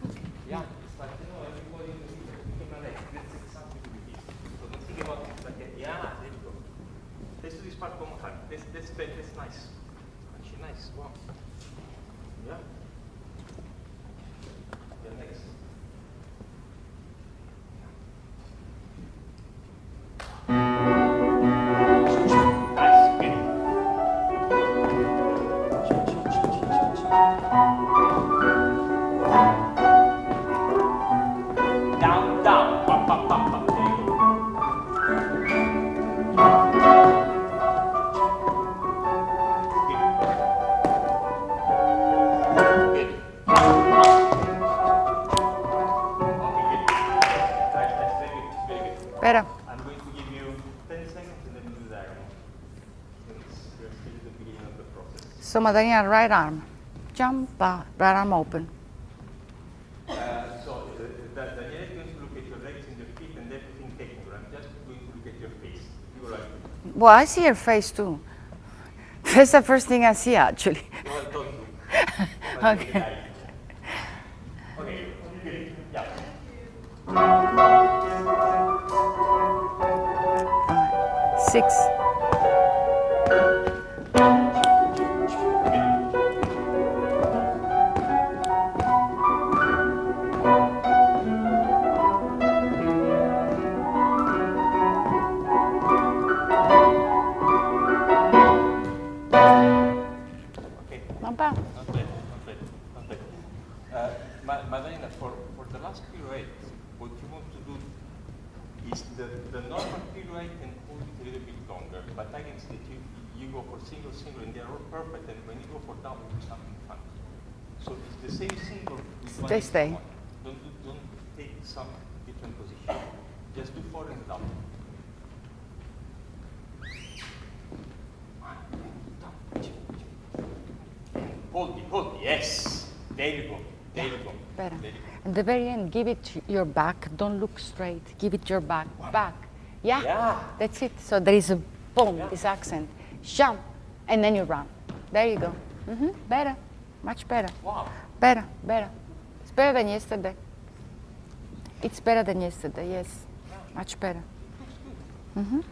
E: Yeah. It's like, everybody in the middle. Look at my legs. That's exactly what it is. So don't think about it like that. Yeah, there you go. Let's do this part one more time. That's nice. Actually nice. Wow. Yeah. Yeah, next. Nice. Good. Down, down. Pop, pop, pop, pop. There you go.
K: Better.
E: I'm going to give you 10 seconds and then do the diagonal. Since we're still at the beginning of the process.
K: So Madalena, right arm. Jump, right arm open.
E: So Daniela is going to look at your legs and your feet and everything technical. I'm just going to look at your face. You are right.
K: Well, I see your face too. That's the first thing I see actually.
E: Well, don't do.
K: Okay.
E: Okay, good. Yeah.
K: 6.
E: Okay.
K: Not bad.
E: Not bad. Madalena, for the last pirouette, what you want to do is the normal pirouette and hold it a little bit longer. But I can see that you go for single, and they're all perfect. And when you go for double, do something fun. So it's the same single. With one
K: Stay.
E: extra one. Don't take some different position. Just do 4 and double. Hold it. Yes. There you go.
K: Better.
E: There you go.
K: At the very end, give it your back. Don't look straight. Give it your back. Back. Yeah?
E: Yeah.
K: That's it. So there is a boom, this accent. Jump. And then you run. There you go. Better. Much better.
E: Wow.
K: Better. It's better than yesterday. It's better than yesterday, yes. Much better.
E: Surprisingly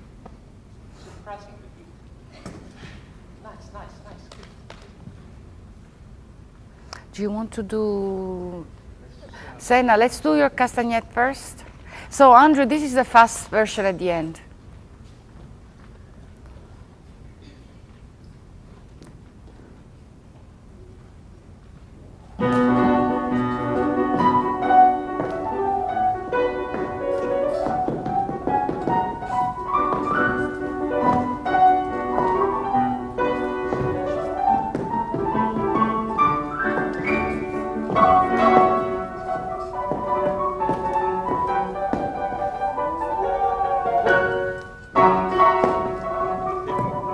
E: good. Nice. Good.
K: Do you want to do... Sena, let's do your castagnette first. So, Andrew, this is the fast version at the end.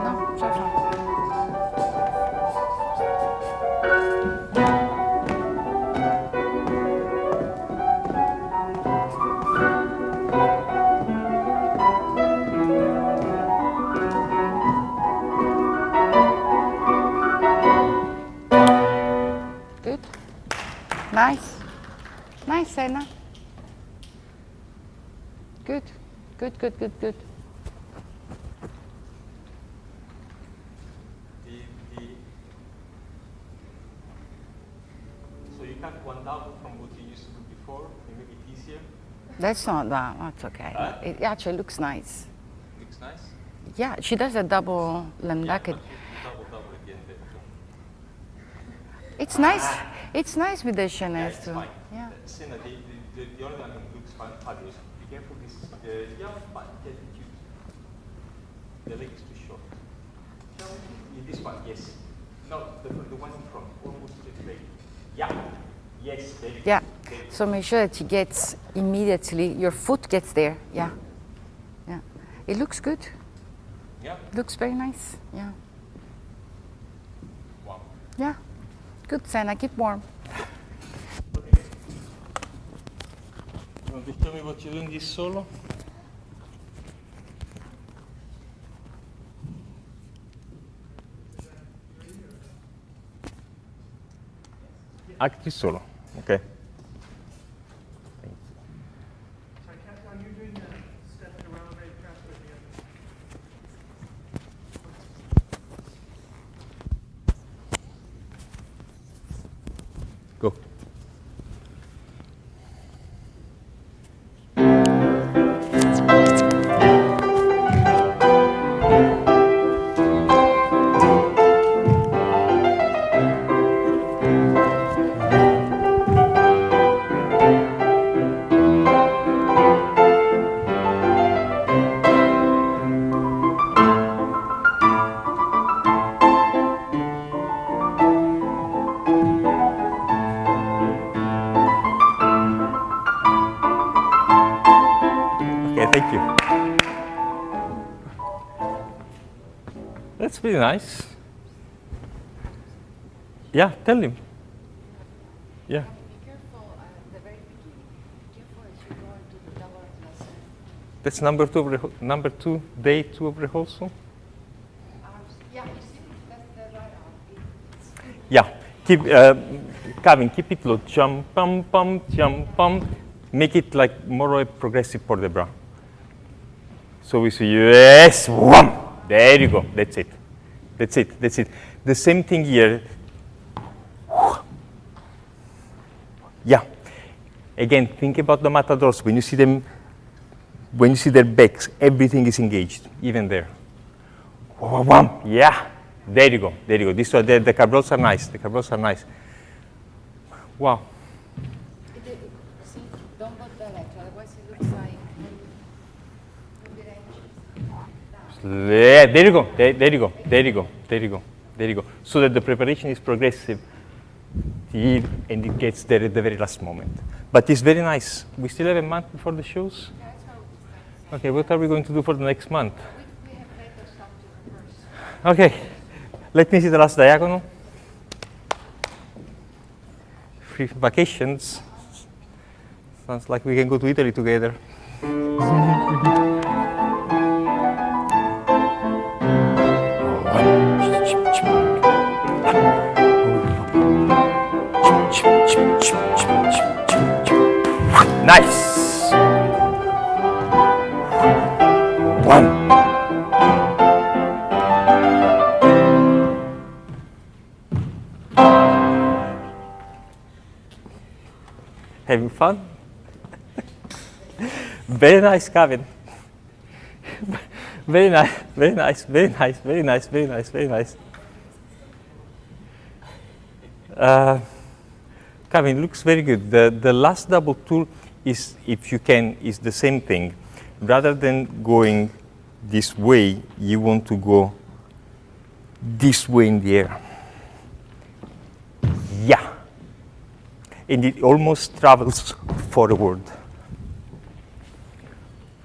K: No, so far. Good. Nice, Sena. Good. Good, good, good, good.
I: So you cut one down from what you used to do before, and make it easier.
K: That's not that. That's okay. It actually looks nice.
I: Looks nice.
K: Yeah, she does a double landaket.
I: Double at the end there.
K: It's nice. It's nice with the chaînette
I: It's
K: too.
I: fine.
K: Yeah.
I: Senna, the other one looks fine. Fabulous. Be careful this. Yeah, but get it cute. The leg is too short. This one, yes. No, the one in front, almost to the leg. Yeah. Yes.
K: Yeah. So make sure that it gets immediately. Your foot gets there. Yeah. Yeah. It looks good.
I: Yeah.
K: Looks very nice. Yeah.
I: Wow.
K: Yeah. Good, Senna. Keep warm.
I: You want to tell me what you do in this solo? Active solo. Okay. Go. Okay, thank you. That's pretty nice. Yeah, tell him. Yeah.
K: Be careful at the very beginning. Be careful as you go into the double lesson.
I: That's number two, number 2, day 2 of rehearsal.
K: Yeah, you see, that's the right arm.
I: Yeah, keep, Kevin, keep it low. Jump, pum, pum, jump, pum. Make it like more a progressive for the bra. So we see, yes, wham. There you go. That's it. That's it. That's it. The same thing here. Yeah. Again, think about the matadors. When you see them, when you see their backs, everything is engaged, even there. Wham. Yeah. There you go. There you go. This one, the cabrioles are nice. The cabrioles are nice. Wow.
K: See, don't put the legs, otherwise it looks like.
I: Yeah, there you go. There you go. There you go. There you go. There you go. So that the preparation is progressive, and it gets there at the very last moment. But it's very nice. We still have a month before the shows. Okay, what are we going to do for the next month?
K: We have later stuff to rehearse.
I: Okay, let me see the last diagonal. Free vacations. Sounds like we can go to Italy together. Nice. One. Having fun? Very nice, Kevin. Very nice, very nice, very nice, very nice, very nice, very nice. Kevin, looks very good. The last double tour is, if you can, is the same thing. Rather than going this way, you want to go this way in the air. Yeah. And it almost travels forward.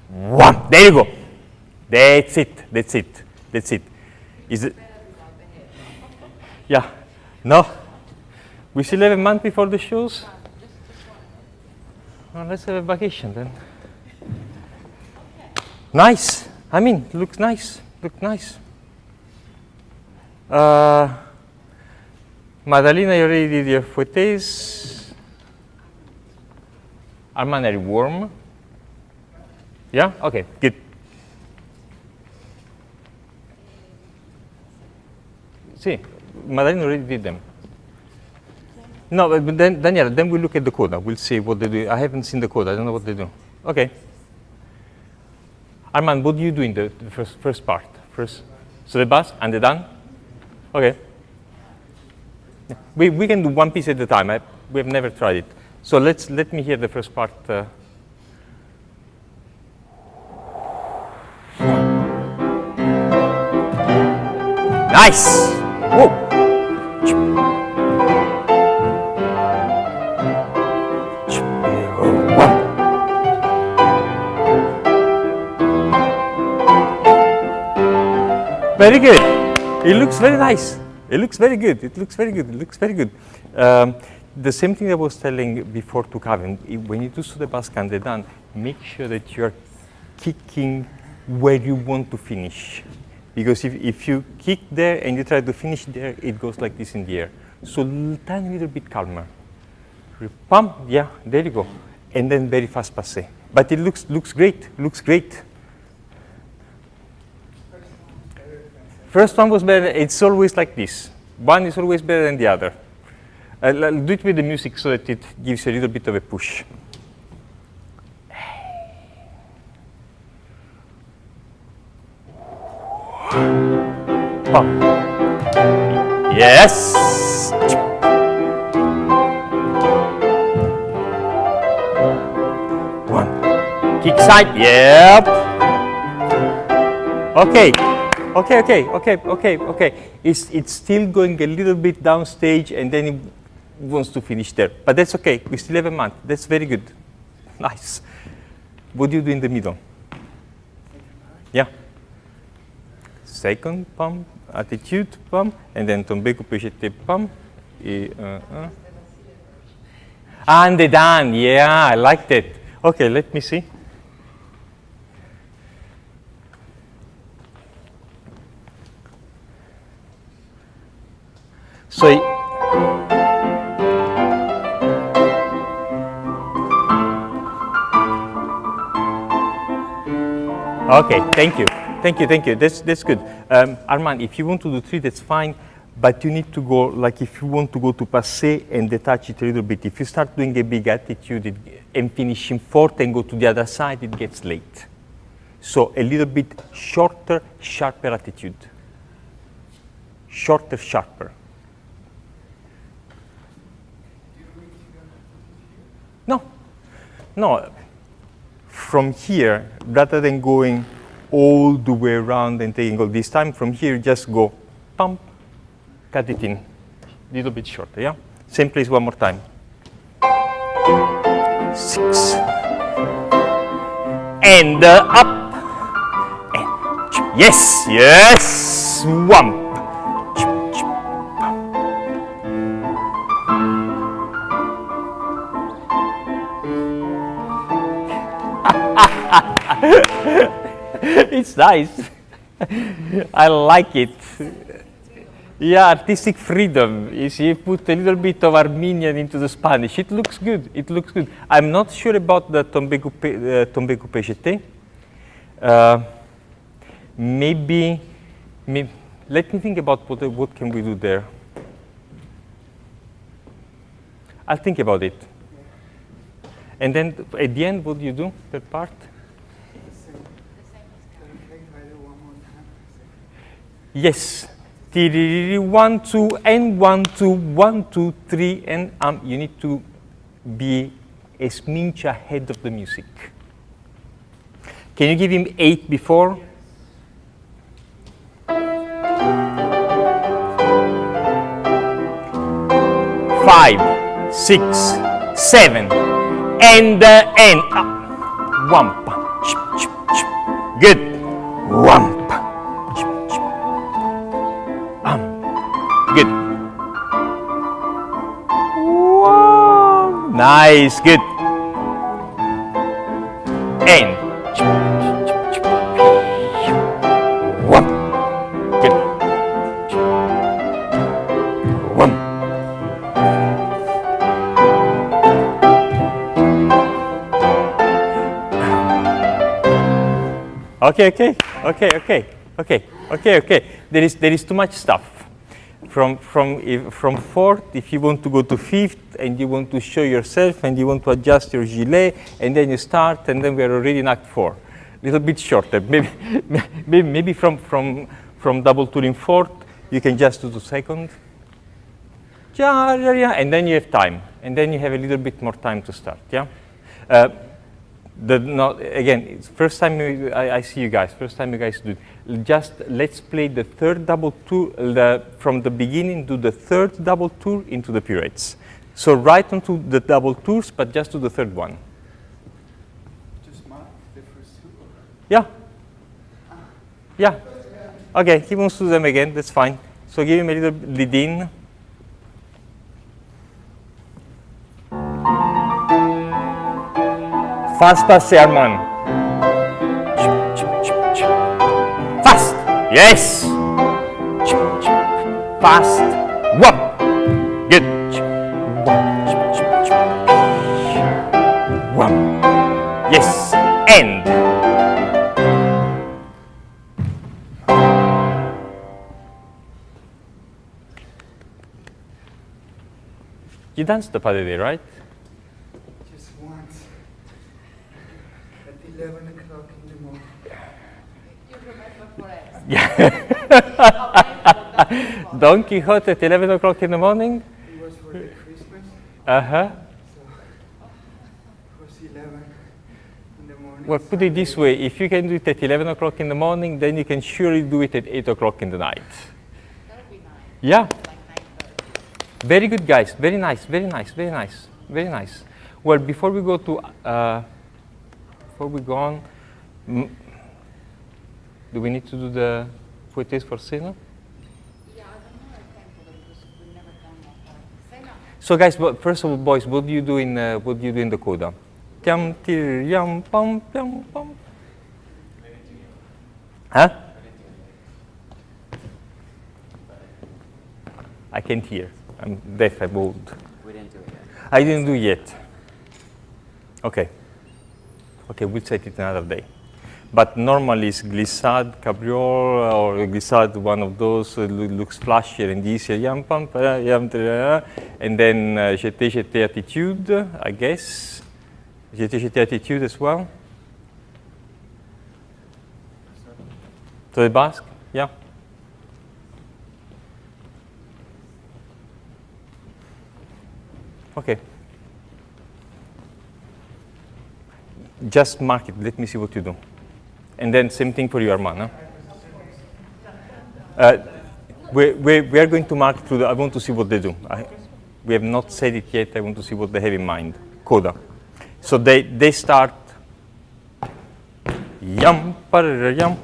I: One. There you go. That's it. That's it. That's it. Is it? Yeah. No. We still have a month before the shows. Well, let's have a vacation then. Nice. I mean, looks nice. Looks nice. Madalena, you already did your fouettes. Armand, are you warm? Yeah? Okay, good. See, Madalena already did them. No, but then, Daniela, then we'll look at the coda. We'll see what they do. I haven't seen the coda. I don't know what they do. Okay. Armand, what do you do in the first part? So the bass and the done? Okay. We can do one piece at a time. We have never tried it. So let me hear the first part. Nice! Whoa! Very good. It looks very nice. It looks very good. It looks very good. It looks very good. The same thing I was telling before to Kevin, when you do the bass and the done, make sure that you're kicking where you want to finish. Because if you kick there and you try to finish there, it goes like this in the air. So tiny little bit calmer. Pump, yeah, there you go. And then very fast passé. But it looks great. Looks great. First one was better. It's always like this. One is always better than the other. I'll do it with the music so that it gives a little bit of a push. Pump. Yes. One. Kick side. Yep. Okay. Okay. It's still going a little bit downstage and then it wants to finish there. But that's okay. We still have a month. That's very good. Nice. What do you do in the middle? Yeah. Second pump, attitude pump, and then tombeko péjeté pump. And the done. Yeah, I like that. Okay, let me see. So, okay, thank you. That's good. Armand, if you want to do 3, that's fine, but you need to go, like if you want to go to passé and detach it a little bit, if you start doing a big attitude and finish in 4th and go to the other side, it gets late. So a little bit shorter, sharper attitude. Shorter, sharper. No, from here, rather than going all the way around and taking all this time, from here, just go pump, cut it in, a little bit shorter, yeah? Same place one more time. 6. And up. And yes, 1. It's nice. I like it. Yeah, artistic freedom. You put a little bit of Armenian into the Spanish. It looks good. It looks good. I'm not sure about the tombeko péjeté. Maybe, let me think about what can we do there. I'll think about it. And then at the end, what do you do? That part? Yes. 1, 2, and 1, 2, 1, 2, 3, and you need to be a smidge ahead of the music. Can you give him 8 before? Five, 6, 7, and up. 1. Good. 1. Good. Wow. Nice. Good. And. 1. Good. 1.
E: Okay. There is too much stuff. From fourth, if you want to go to fifth, and you want to show yourself, and you want to adjust your gilet, and then you start, and then we are already in Act 4. Little bit shorter. Maybe from double tour in fourth, you can just do the second. And then you have time, and then you have a little bit more time to start. Yeah. Again, it's first time I see you guys. First time you guys do it. Just let's play the third double tour from the beginning. Do the third double tour into the pirouettes. So right onto the double tours, but just do the third one.
J: Just mark the first two.
E: Yeah. Yeah. Okay. He wants to do them again. That's fine. So give him a little lead in. Fast passe, Armand. Fast. Yes. Fast. Whoop. Good. Whoop. Yes. End. You danced the pas de deux, right?
J: Just once. At 11 o'clock in the morning.
K: You remember forever.
E: Yeah. Don Quixote at 11 o'clock in the morning?
J: It was for the Christmas.
E: Uh-huh.
J: So it was 11 in the morning.
E: Well, put it this way. If you can do it at 11 o'clock in the morning, then you can surely do it at 8 o'clock in the night.
K: That would be nice.
E: Yeah.
K: Like 9:30.
E: Very good, guys. Very nice, very nice, very nice, very nice. Well, before we go on, do we need to do the Pointe for Sena?
K: Yeah, I don't know if time for them because we've never done that. Sena.
E: So, guys, first of all, boys, what do you do in the coda? Tiam tir yam pam pam pam. Huh? I can't hear. I'm deaf. I'm old.
L: We didn't do it yet.
E: I didn't do yet. Okay. Okay, we'll set it another day. But normally it's glissade, cabriole, or glissade, one of those, looks flashier and easier. Yam pam para, yam tra, and then jeté attitude, I guess. Jeté attitude as well. To the basque, yeah. Okay. Just mark it. Let me see what you do. And then same thing for you, Armand. Huh? We are going to mark through I want to see what they do. We have not said it yet. I want to see what they have in mind. Coda. So they start. Yam, parara, yam.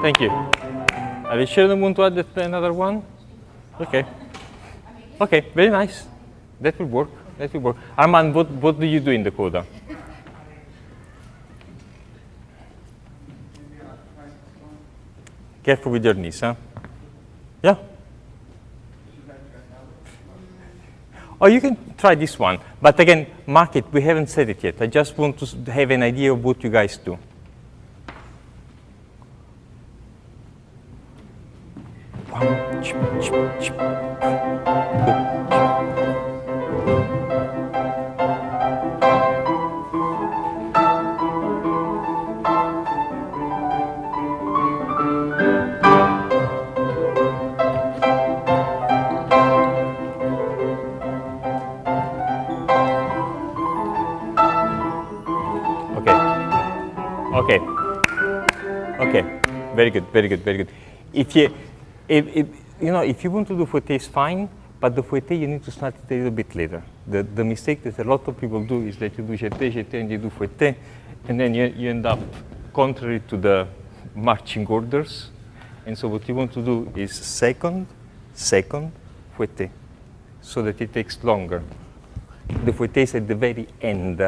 E: Thank you. Are you sure you want to add another one? Okay. Okay, very nice. That will work. That will work. Armand, what do you do in the coda? Careful with your knees, huh? Yeah? Oh, you can try this one. But again, mark it. We haven't said it yet. I just want to have an idea of what you guys do. Okay. Okay. Very good. Very good. Very good. If you want to do Pointe, fine.
I: But the fouetté, you need to start it a little bit later. The mistake that a lot of people do is that you do jeté, and you do fouetté, and then you end up contrary to the marching orders. And so what you want to do is second, fouetté, so that it takes longer. The fouetté is at the very end.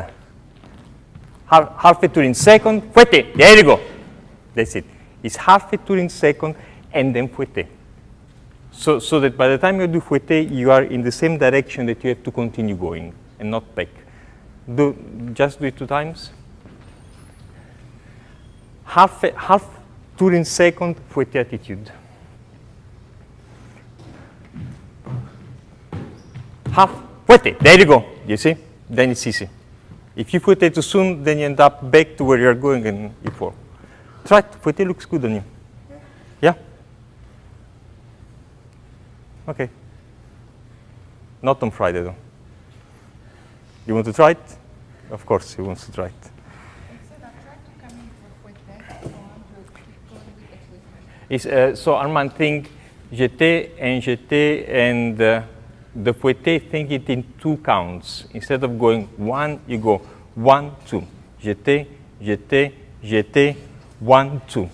I: Half a tour in second, fouetté, there you go. That's it. It's half a tour in second, and then fouetté. So that by the time you do fouetté, you are in the same direction that you have to continue going, and not back. Just do it 2 times. Half tour in second, fouetté attitude. Half, fouetté, there you go, you see? Then it's easy. If you fouetté too soon, then you end up back to where you're going and you fall. Try it, fouetté looks good on you. Yeah? Okay. Not on Friday though. You want to try it? Of course he wants to try it. So Armand, think jeté, and the fouetté, think it in 2 counts. Instead of going 1, you go 1, 2. Jeté, jeté, jeté, 1, 2.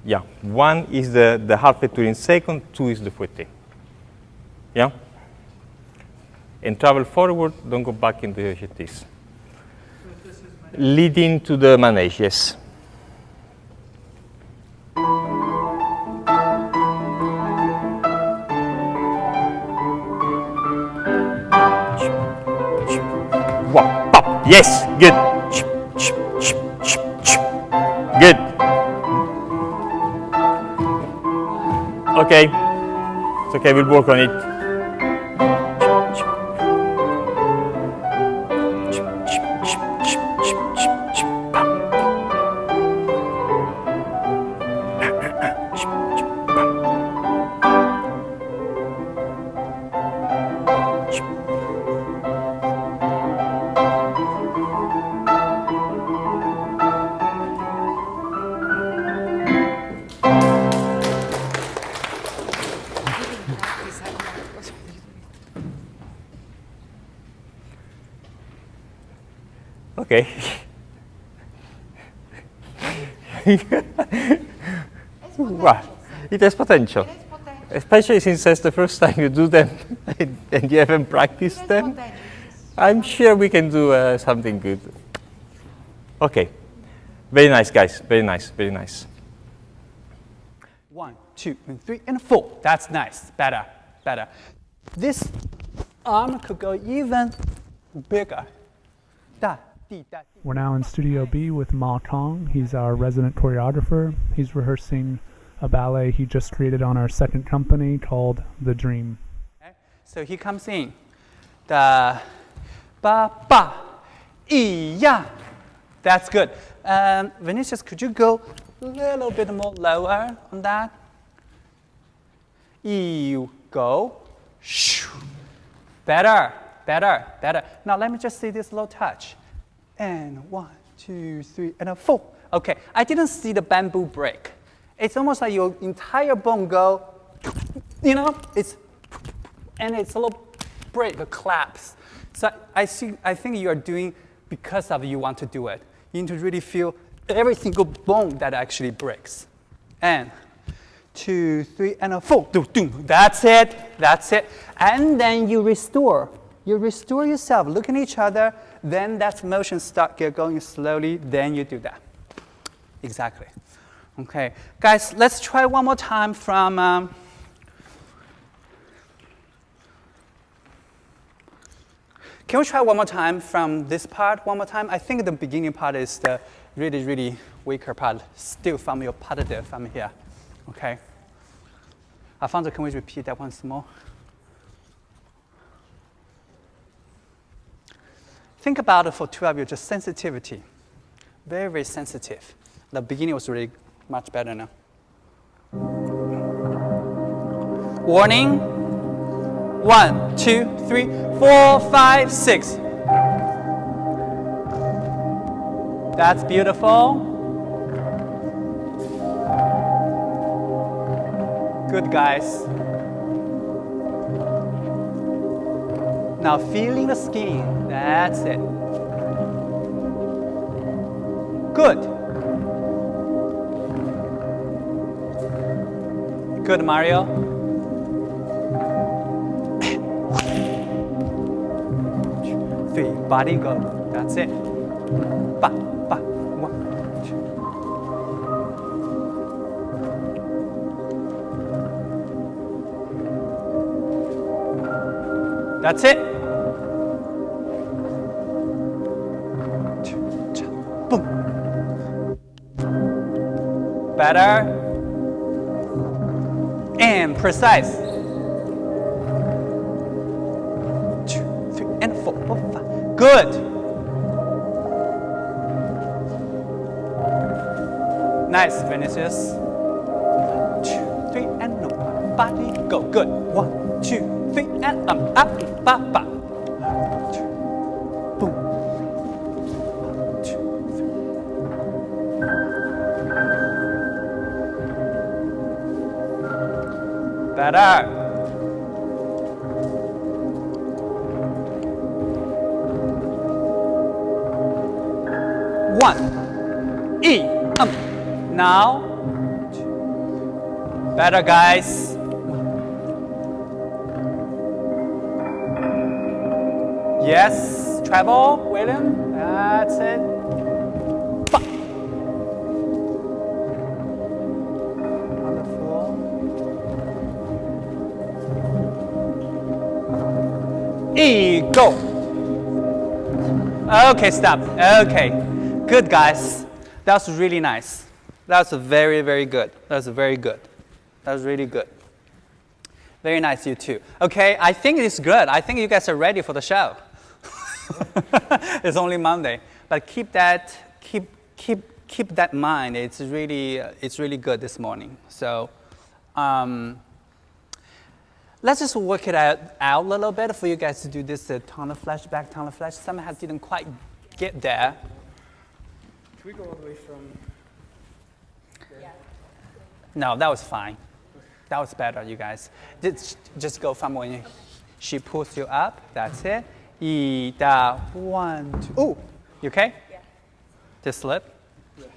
I: Yeah, 1 is the half a tour in second, 2 is the fouetté. Yeah? And travel forward, don't go back in the jetés. Leading to the manège, yes. Yes, good. Good. Okay. It's okay, we'll work on it. Okay. Wow. It has potential. Especially since that's the first time you do them and you haven't practiced them. I'm sure we can do something good. Okay. Very nice, guys. Very nice, very nice.
L: 1, 2, and 3, and 4. That's nice. Better, better. This arm could go even bigger.
B: We're now in Studio B with Ma Kong. He's our resident choreographer. He's rehearsing a ballet he just created on our second company called The Dream.
L: Okay. So he comes in. Da, ba, ba, ya. That's good. Vinicius, could you go a little bit more lower on that? You go. Better, better, better. Now let me just see this little touch. And 1, 2, 3, and 4. Okay, I didn't see the bamboo break. It's almost like your entire bone go, you know, it's a little break, a collapse. So I think you are doing because of you want to do it. You need to really feel every single bone that actually breaks. And 2, 3, and 4. That's it, that's it. And then you restore. You restore yourself, look at each other, then that motion start going slowly, then you do that. Exactly. Okay, guys, let's try one more time from, can we try one more time from this part, one more time? I think the beginning part is the really, really weaker part, still from your pas de deux from here, okay? Alfonso, can we repeat that once more? Think about it for 2 of you, just sensitivity. Very, very sensitive. The beginning was really much better now. Warning. 1, 2, 3, 4, 5, 6. That's beautiful. Good, guys. Now feeling the skin. That's it. Good. Good, Mario. Three, body go. That's it. Ba, ba, 1, 2. That's it. Boom. Better. And precise. 2, 3, and 4, 5. Good. Nice, Vinicius. 2, 3, and no. Body go. Good. 1, 2, 3, and up, ba, ba. 2, boom. 1, 2, 3. Better. One. E. Now. Better, guys. Yes. Treble, William. That's it. Ba. On the floor. E. Go. Okay, stop. Okay. Good, guys. That was really nice. That was very, very good. That was very good. That was really good. Very nice, you too. Okay, I think it's good. I think you guys are ready for the show. It's only Monday, but keep that in mind. It's really good this morning. So, let's just work it out a little bit for you guys to do this tonal flash, back tonal flash. Somehow didn't quite get there. Can we go all the way from? Yeah. No, that was fine. That was better, you guys. Just go from when she pulls you up. That's it. 1, 2. Ooh, you okay? Yeah. Just slip. Yeah.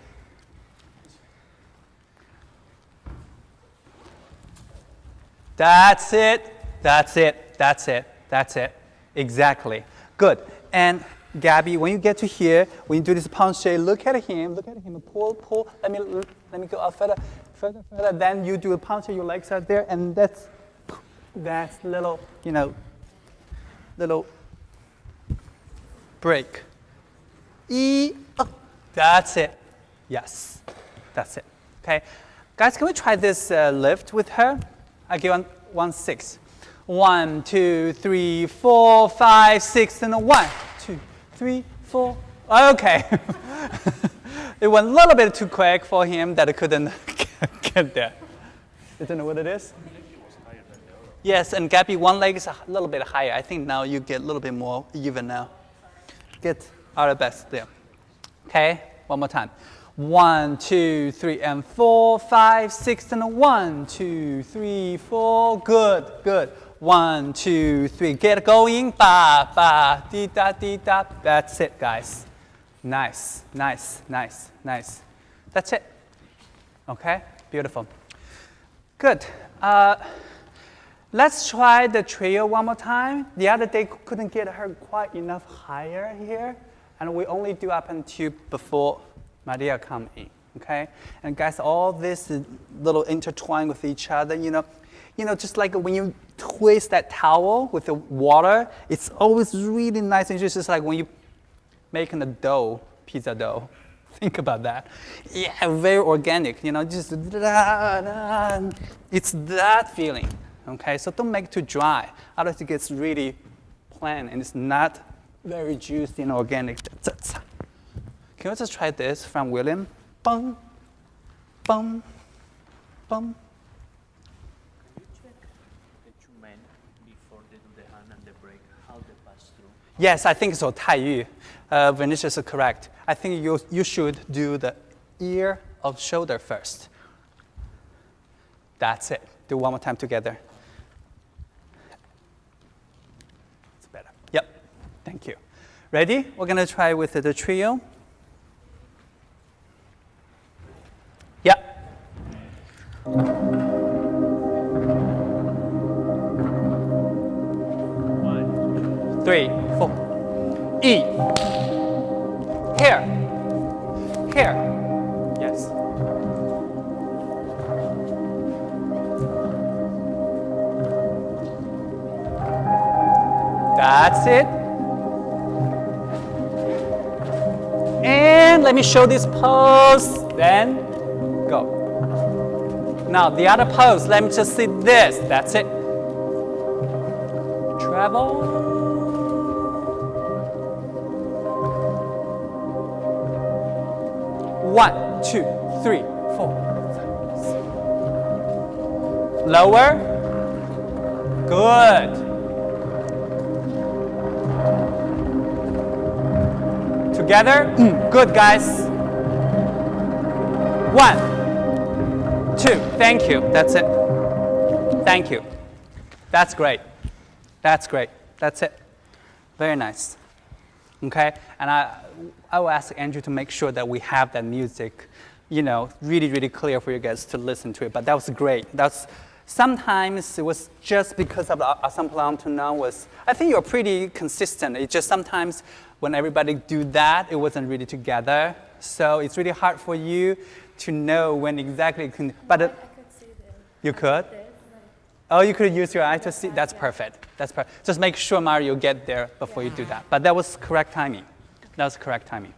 L: That's it. That's it. That's it. That's it. Exactly. Good. And Gabby, when you get to here, when you do this penché, look at him, pull. Let me go up further. Then you do a penché, your legs are there, and that's little, little break. That's it. Yes, that's it. Okay, guys, can we try this lift with her? I give 1, 6. 1, 2, 3, 4, 5, 6, and 1, 2, 3, 4. Okay. It went a little bit too quick for him that I couldn't get there. You don't know what it is? Yes, and Gabby, one leg is a little bit higher. I think now you get a little bit more even now. Get our best there. Okay, one more time. 1, 2, 3, and 4, 5, 6, and 1, 2, 3, 4. Good, good. 1, 2, 3. Get going. Ba, ba, dee, da, dee, da. That's it, guys. Nice, nice, nice, nice. That's it. Okay, beautiful. Good. Let's try the trio one more time. The other day couldn't get her quite enough higher here, and we only do up until before Maria come in. Okay, and guys, all this is little intertwined with each other. Just like when you twist that towel with the water, it's always really nice and just like when you making a dough, pizza dough. Think about that. Yeah, very organic. Just it's that feeling. Okay, so don't make it too dry. Otherwise, it gets really plain and it's not very juicy and organic. Can we just try this from William? Bum, bum, bum. Yes, I think so. Tai Yu, Vinicius is correct. I think you should do the ear of shoulder first. That's it. Do one more time together. It's better. Ready? We're gonna try with the trio. Yeah. 1, 3, 4. E. Here. Here. Yes. That's it. And let me show this pose, then go. Now the other pose, let me just see this, that's it. Travel. One, two, three, four. Lower. Good. Together. Good, guys. 1, 2. Thank you. That's it. Thank you. That's great. That's great. That's it. Very nice. Okay? And I will ask Andrew to make sure that we have that music, you know, really, really clear for you guys to listen to it. But that was great. Sometimes it was just because of the ensemble maintenant was, I think you're pretty consistent. It's just sometimes when everybody do that, it wasn't really together. So it's really hard for you to know when exactly it can, but I could see them. You could? Oh, you could use your eye to see? That's perfect. That's perfect. Just make sure, Mario, you get there before you do that. But that was correct timing. That was correct timing.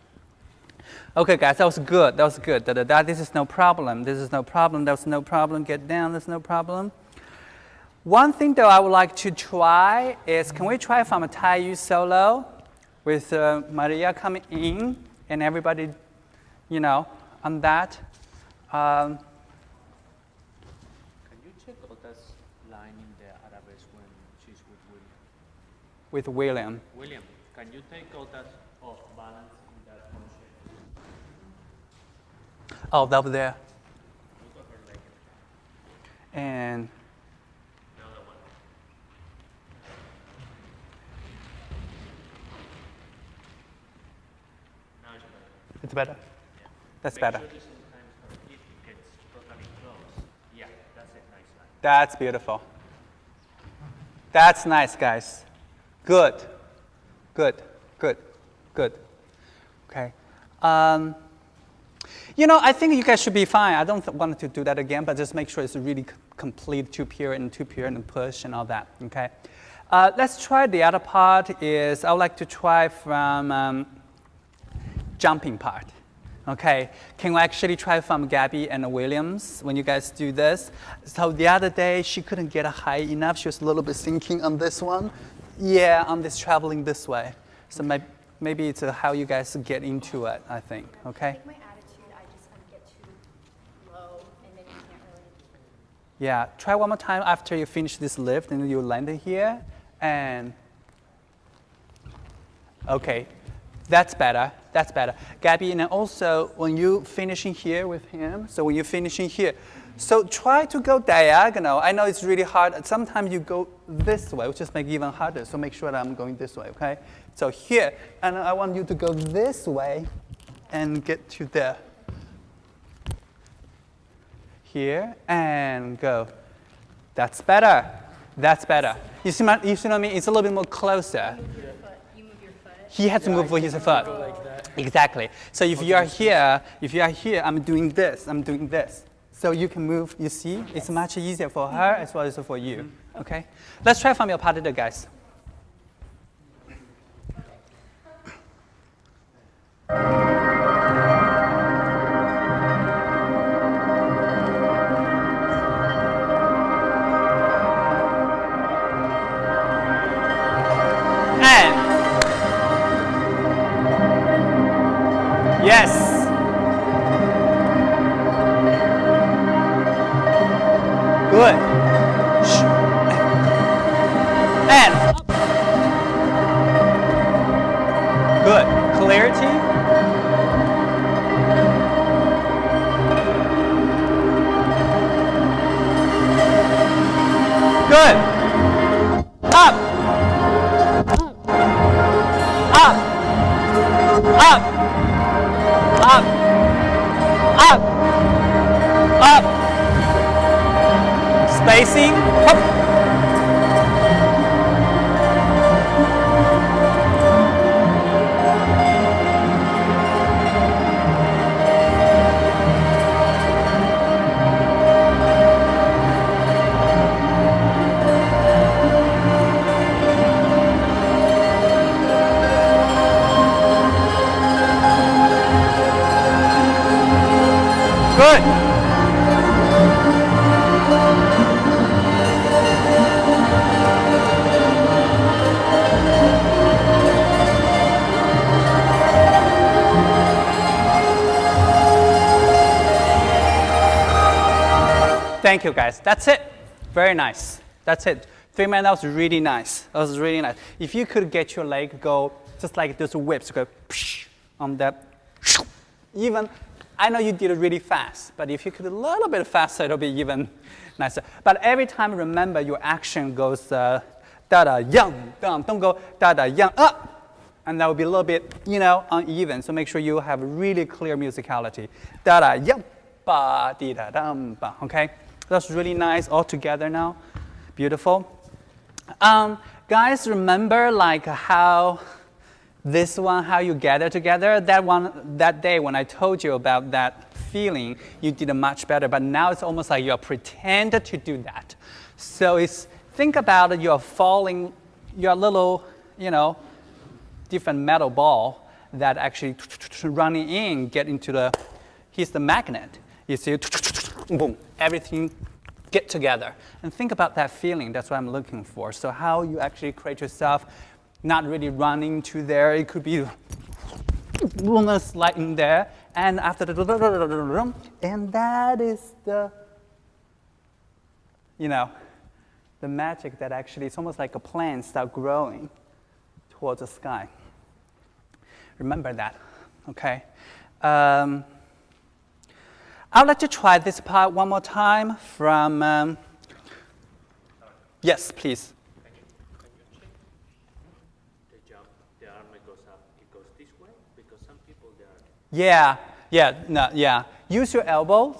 L: Okay, guys, that was good. That was good. This is no problem. This is no problem. That was no problem. Get down. That's no problem. One thing that I would like to try is, can we try from a Taiyu solo with Maria coming in and everybody, you know, on that? Can
E: you check Ota's line in the arabesque when she's with William?
L: With William.
E: William, can you take Ota's off balance in that function?
L: Oh, over there. And
E: the other one. Now it's better.
L: it's better?
E: Yeah.
L: That's
E: Make
L: better.
E: Sure this sometimes her hip gets totally close. Yeah, that's it. Nice line.
L: That's beautiful. That's nice, guys. Good. Good. Good. Good. Okay. You know, I think you guys should be fine. I don't want to do that again, but just make sure it's a really complete 2-period and push and all that, okay? Let's try the other part is, I would like to try from jumping part, okay? Can we actually try from Gabby and Williams when you guys do this? So the other day, she couldn't get high enough. She was a little bit sinking on this one. Yeah, on this traveling this way. So maybe it's how you guys get into it, I think, okay? Yeah, try one more time after you finish this lift and you land it here and, okay, that's better, that's better. Gabby, and also when you finishing here with him, so when you're finishing here, so try to go diagonal. I know it's really hard. Sometimes you go this way, which just make it even harder, so make sure that I'm going this way, okay? So here, and I want you to go this way and get to there. Here and go. That's better. That's better. You see what I mean? It's a little bit more closer.
F: You move your foot.
L: He has to move with his foot. Exactly. So if you are here, I'm doing this. I'm doing this. So you can move. You see, it's much easier for her as well as for you. Okay. Let's try from your partner, guys. Yes. Good. And up. Good. Clarity. Good. Up. Up. Facing. Hop. Good. Thank you, guys. That's it. Very nice. That's it. 3 minutes, that was really nice. That was really nice. If you could get your leg go just like those whips, go on that. Even, I know you did it really fast, but if you could a little bit faster, it'll be even nicer. But every time, remember your action goes da-da, young, down. Don't go da-da, young, up. And that will be a little bit, uneven. So make sure you have really clear musicality. Da-da, young, ba, di-da, dum, ba, okay? That's really nice all together now. Beautiful. Guys, remember like how this one, how you gather together? That day when I told you about that feeling, you did it much better. But now it's almost like you're pretending to do that. So think about it, you're falling, your little, different metal ball that actually running in, get into here's the magnet. You see, boom, everything get together. And think about that feeling, that's what I'm looking for. So how you actually create yourself, not really running to there, it could be sliding there, and after the, and that is the, the magic that actually, it's almost like a plant start growing towards the sky. Remember that, okay? I'd like to try this part one more time from, yes, please.
E: The jump, the arm goes up, it goes this way, because some people, they are...
L: Yeah. Use your elbows.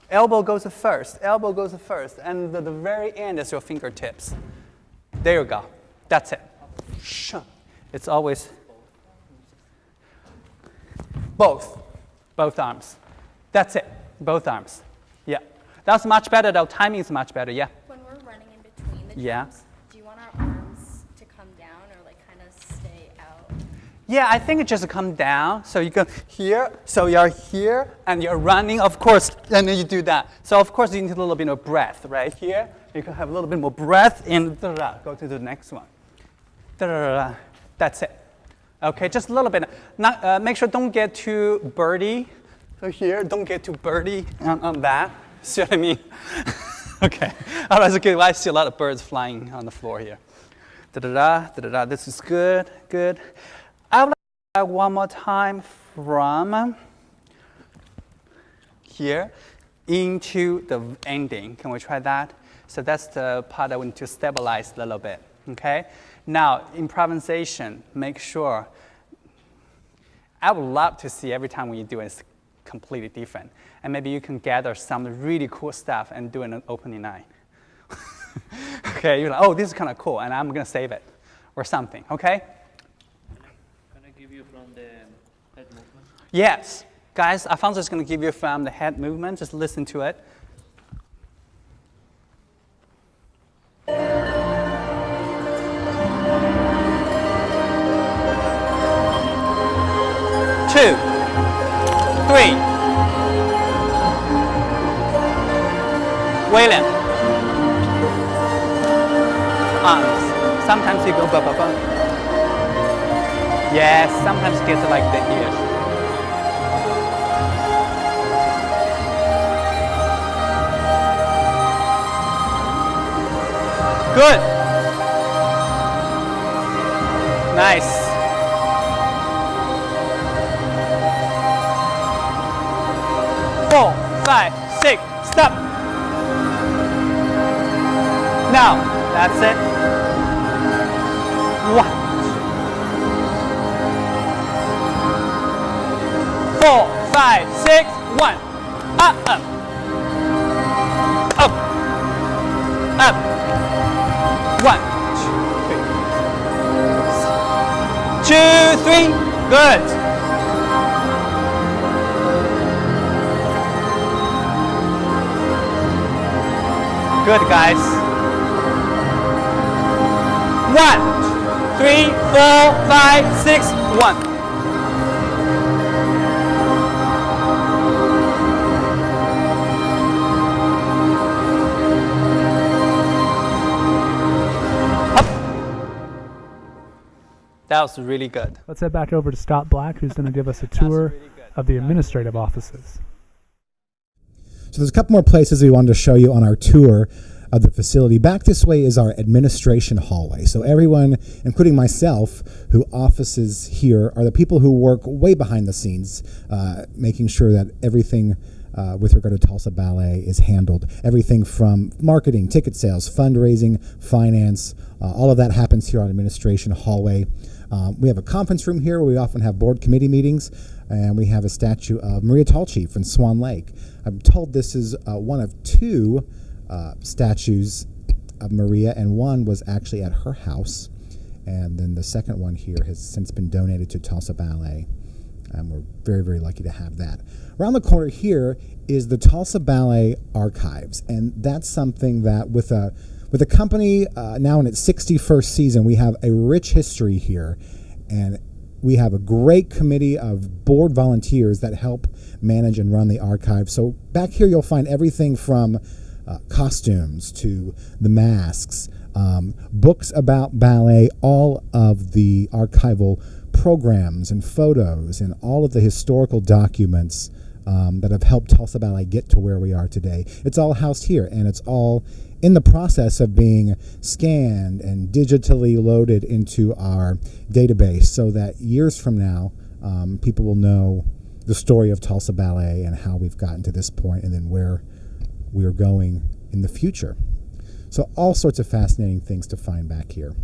L: Elbow goes first, and the very end is your fingertips. There you go. That's it. It's always both arms. That's it. Both arms. Yeah. That's much better, though. Timing is much better, yeah.
M: When we're running in between the jumps, do you want our arms to come down or like kind of stay out?
L: Yeah, I think it just come down. So you go here, so you're here, and you're running, of course, and then you do that. So of course you need a little bit of breath right here. You can have a little bit more breath and go to the next one. That's it. Okay, just a little bit. Make sure don't get too birdie. So here, don't get too birdie on that. See what I mean? Okay. Otherwise, okay, I see a lot of birds flying on the floor here. Da-da-da. This is good. I would like to try one more time from here into the ending. Can we try that? So that's the part that we need to stabilize a little bit. Okay. Now, improvisation. Make sure. I would love to see every time when you do it, it's completely different. And maybe you can gather some really cool stuff and do an opening night. Okay, you're like, oh, this is kind of cool, and I'm going to save it or something, okay?
E: Can I give you from the head movement?
L: Yes. Guys, Alfonso is going to give you from the head movement. Just listen to it. Two, three. William. Arms. Sometimes you go ba-ba-ba. Yes, sometimes you get to like the ears. Good. Nice. Four, five, six, stop. Now, that's it. One. 4, 5, 6, 1. Up. Up. 1, 2, 3. Good. Good, guys. 1, 3, 4, 5, 6, 1. That was really good.
B: Let's head back over to Scott Black, who's going to give us a tour of the administrative offices.
A: So there's a couple more places we wanted to show you on our tour of the facility. Back this way is our administration hallway. So everyone, including myself, who offices here are the people who work way behind the scenes, making sure that everything with regard to Tulsa Ballet is handled. Everything from marketing, ticket sales, fundraising, finance, all of that happens here on administration hallway. We have a conference room here where we often have board committee meetings, and we have a statue of Maria Tallchief from Swan Lake. I'm told this is one of two statues of Maria, and one was actually at her house, and then the second one here has since been donated to Tulsa Ballet, and we're very, very lucky to have that. Around the corner here is the Tulsa Ballet Archives, and that's something that with a company now in its 61st season, we have a rich history here, and we have a great committee of board volunteers that help manage and run the archive. So back here you'll find everything from costumes to the masks, books about ballet, all of the archival programs and photos, and all of the historical documents that have helped Tulsa Ballet get to where we are today. It's all housed here, and it's all in the process of being scanned and digitally loaded into our database so that years from now, people will know the story of Tulsa Ballet and how we've gotten to this point and then where we are going in the future. So all sorts of fascinating things to find back here.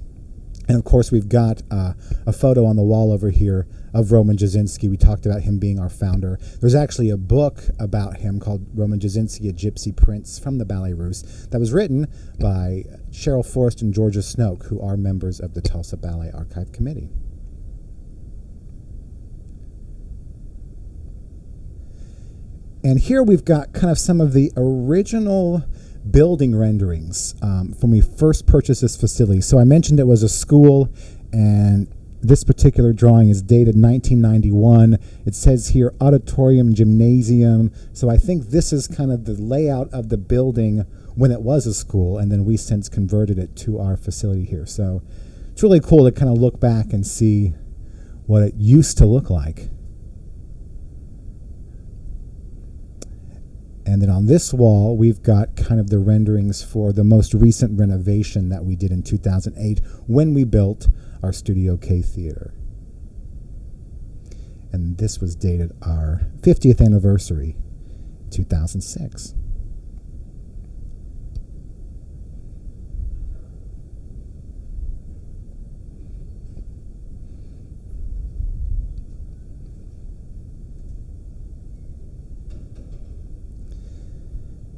A: And of course, we've got a photo on the wall over here of Roman Jasinski. We talked about him being our founder. There's actually a book about him called Roman Jasinski, A Gypsy Prince from the Ballet Russe that was written by Cheryl Forrest and Georgia Snoke, who are members of the Tulsa Ballet Archive Committee. And here we've got kind of some of the original building renderings when we first purchased this facility. So I mentioned it was a school, and this particular drawing is dated 1991. It says here auditorium, gymnasium. So I think this is kind of the layout of the building when it was a school, and then we since converted it to our facility here. So it's really cool to kind of look back and see what it used to look like. And then on this wall, we've got kind of the renderings for the most recent renovation that we did in 2008 when we built our Studio K Theater. And this was dated our 50th anniversary, 2006.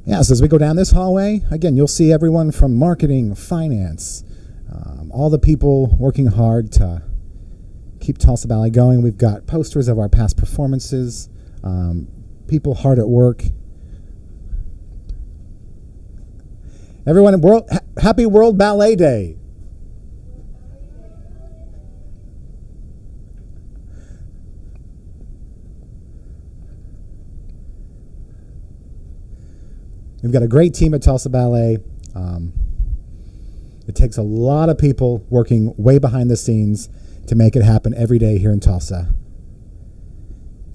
A: Yeah, so as we go down this hallway, again, you'll see everyone from marketing, finance, all the people working hard to keep Tulsa Ballet going. We've got posters of our past performances, people hard at work. Everyone, happy World Ballet Day. We've got a great team at Tulsa Ballet. It takes a lot of people working way behind the scenes to make it happen every day here in Tulsa.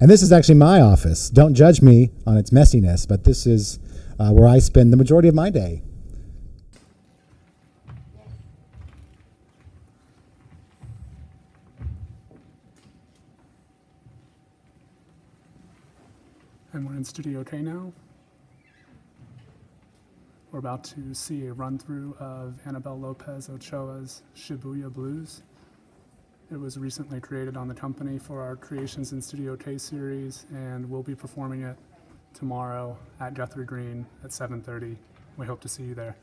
A: And this is actually my office. Don't judge me on its messiness, but this is where I spend the majority of my day.
B: And we're in Studio K now. We're about to see a run-through of Annabelle Lopez Ochoa's Shibuya Blues. It was recently created on the company for our Creations in Studio K series, and we'll be performing it tomorrow at Guthrie Green at 7:30. We hope to see you there.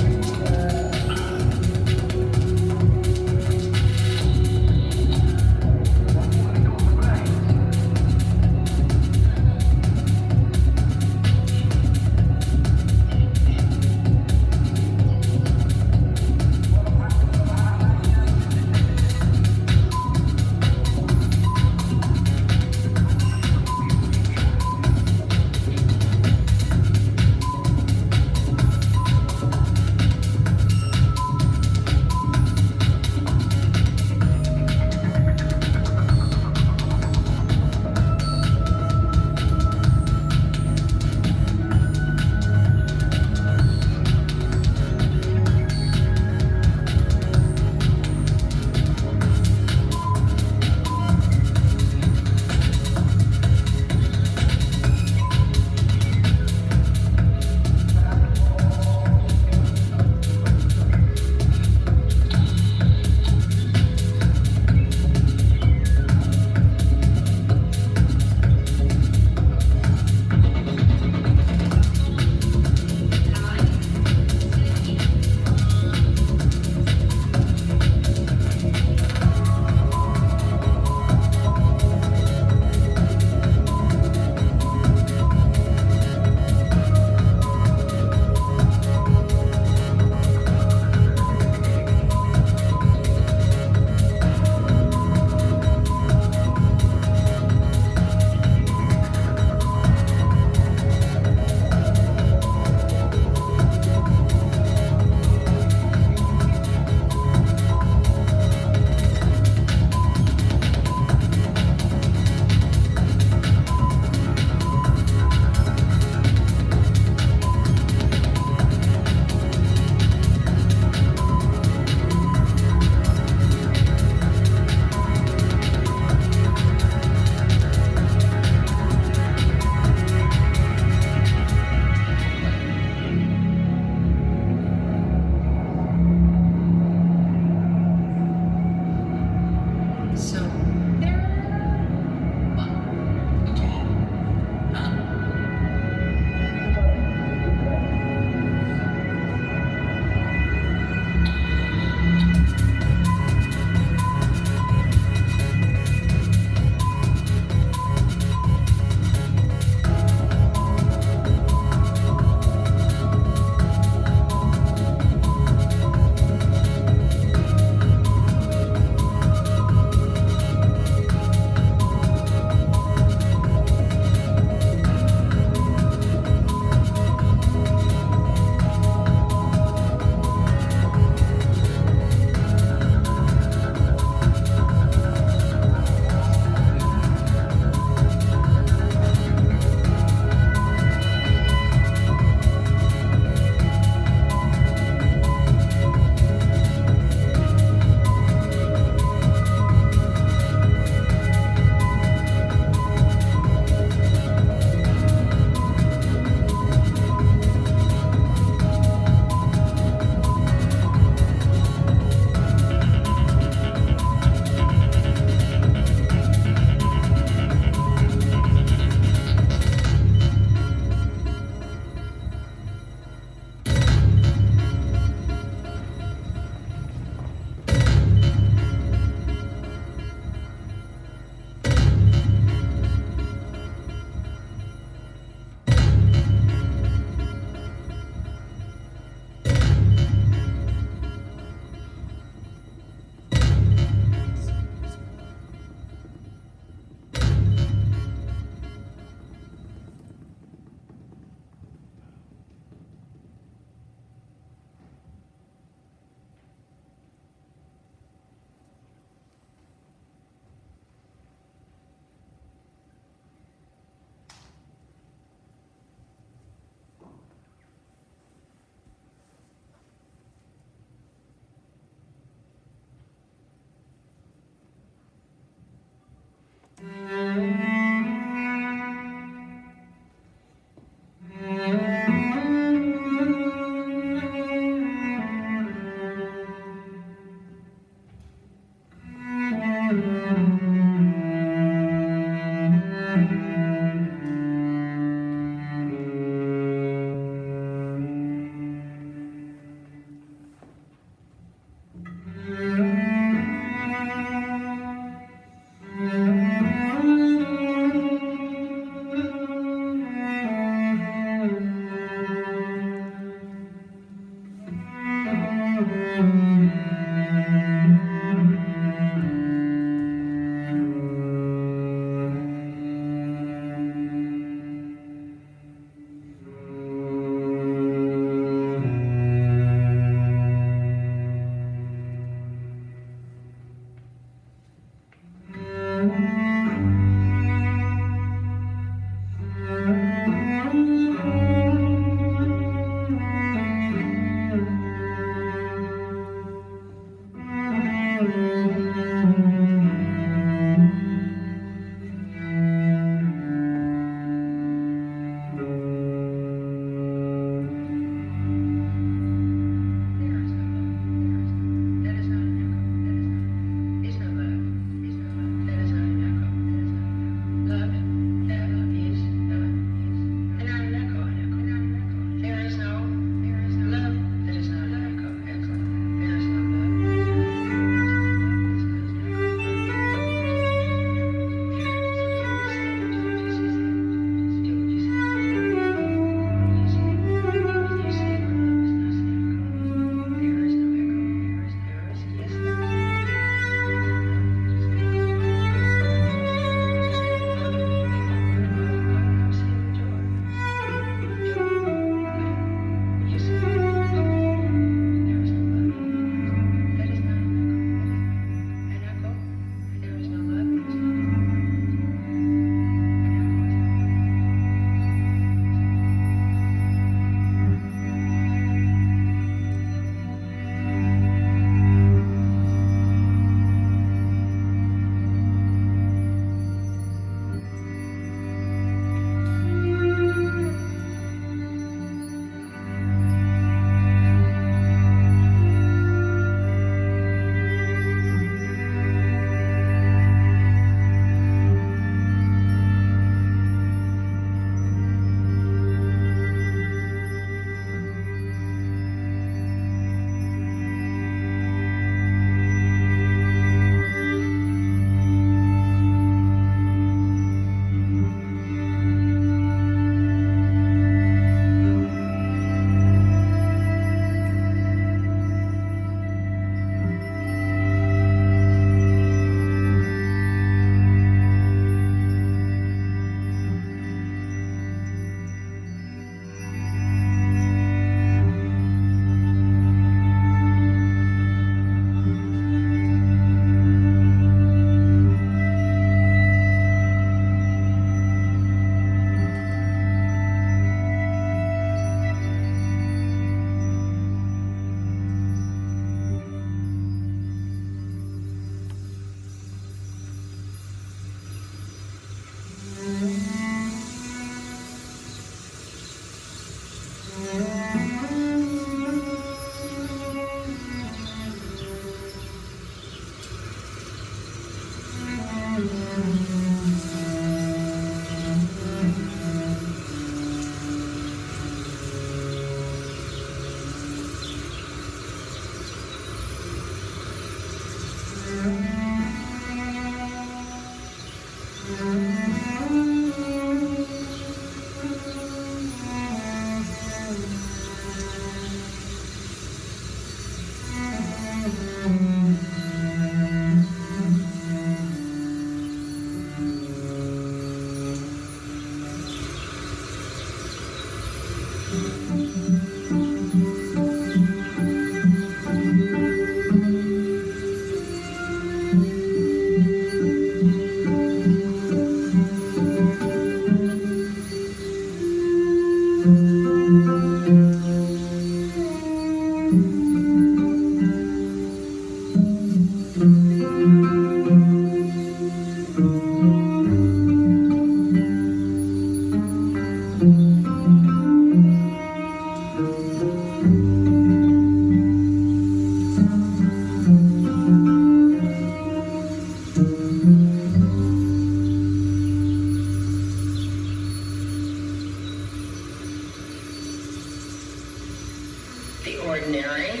N: the ordinary,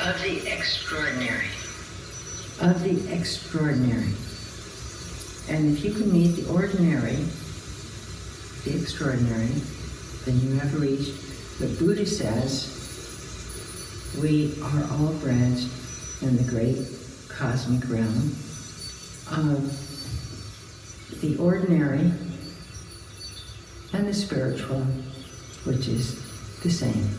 N: of the extraordinary. Of the extraordinary. And if you can meet the ordinary, the extraordinary, then you have reached what Buddha says, we are all branched in the great cosmic realm of the ordinary and the spiritual, which is the same.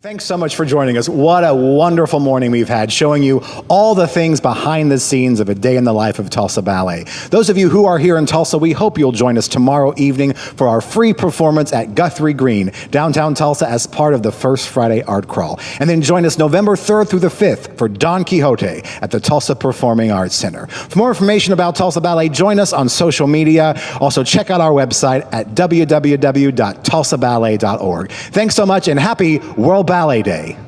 A: Thanks so much for joining us. What a wonderful morning we've had, showing you all the things behind the scenes of a day in the life of Tulsa Ballet. Those of you who are here in Tulsa, we hope you'll join us tomorrow evening for our free performance at Guthrie Green, downtown Tulsa, as part of the First Friday Art Crawl. And then join us November 3rd through the 5th for Don Quixote at the Tulsa Performing Arts Center. For more information about Tulsa Ballet, join us on social media. Also, check out our website at www.tulsaballet.org. Thanks so much, and happy World Ballet Day.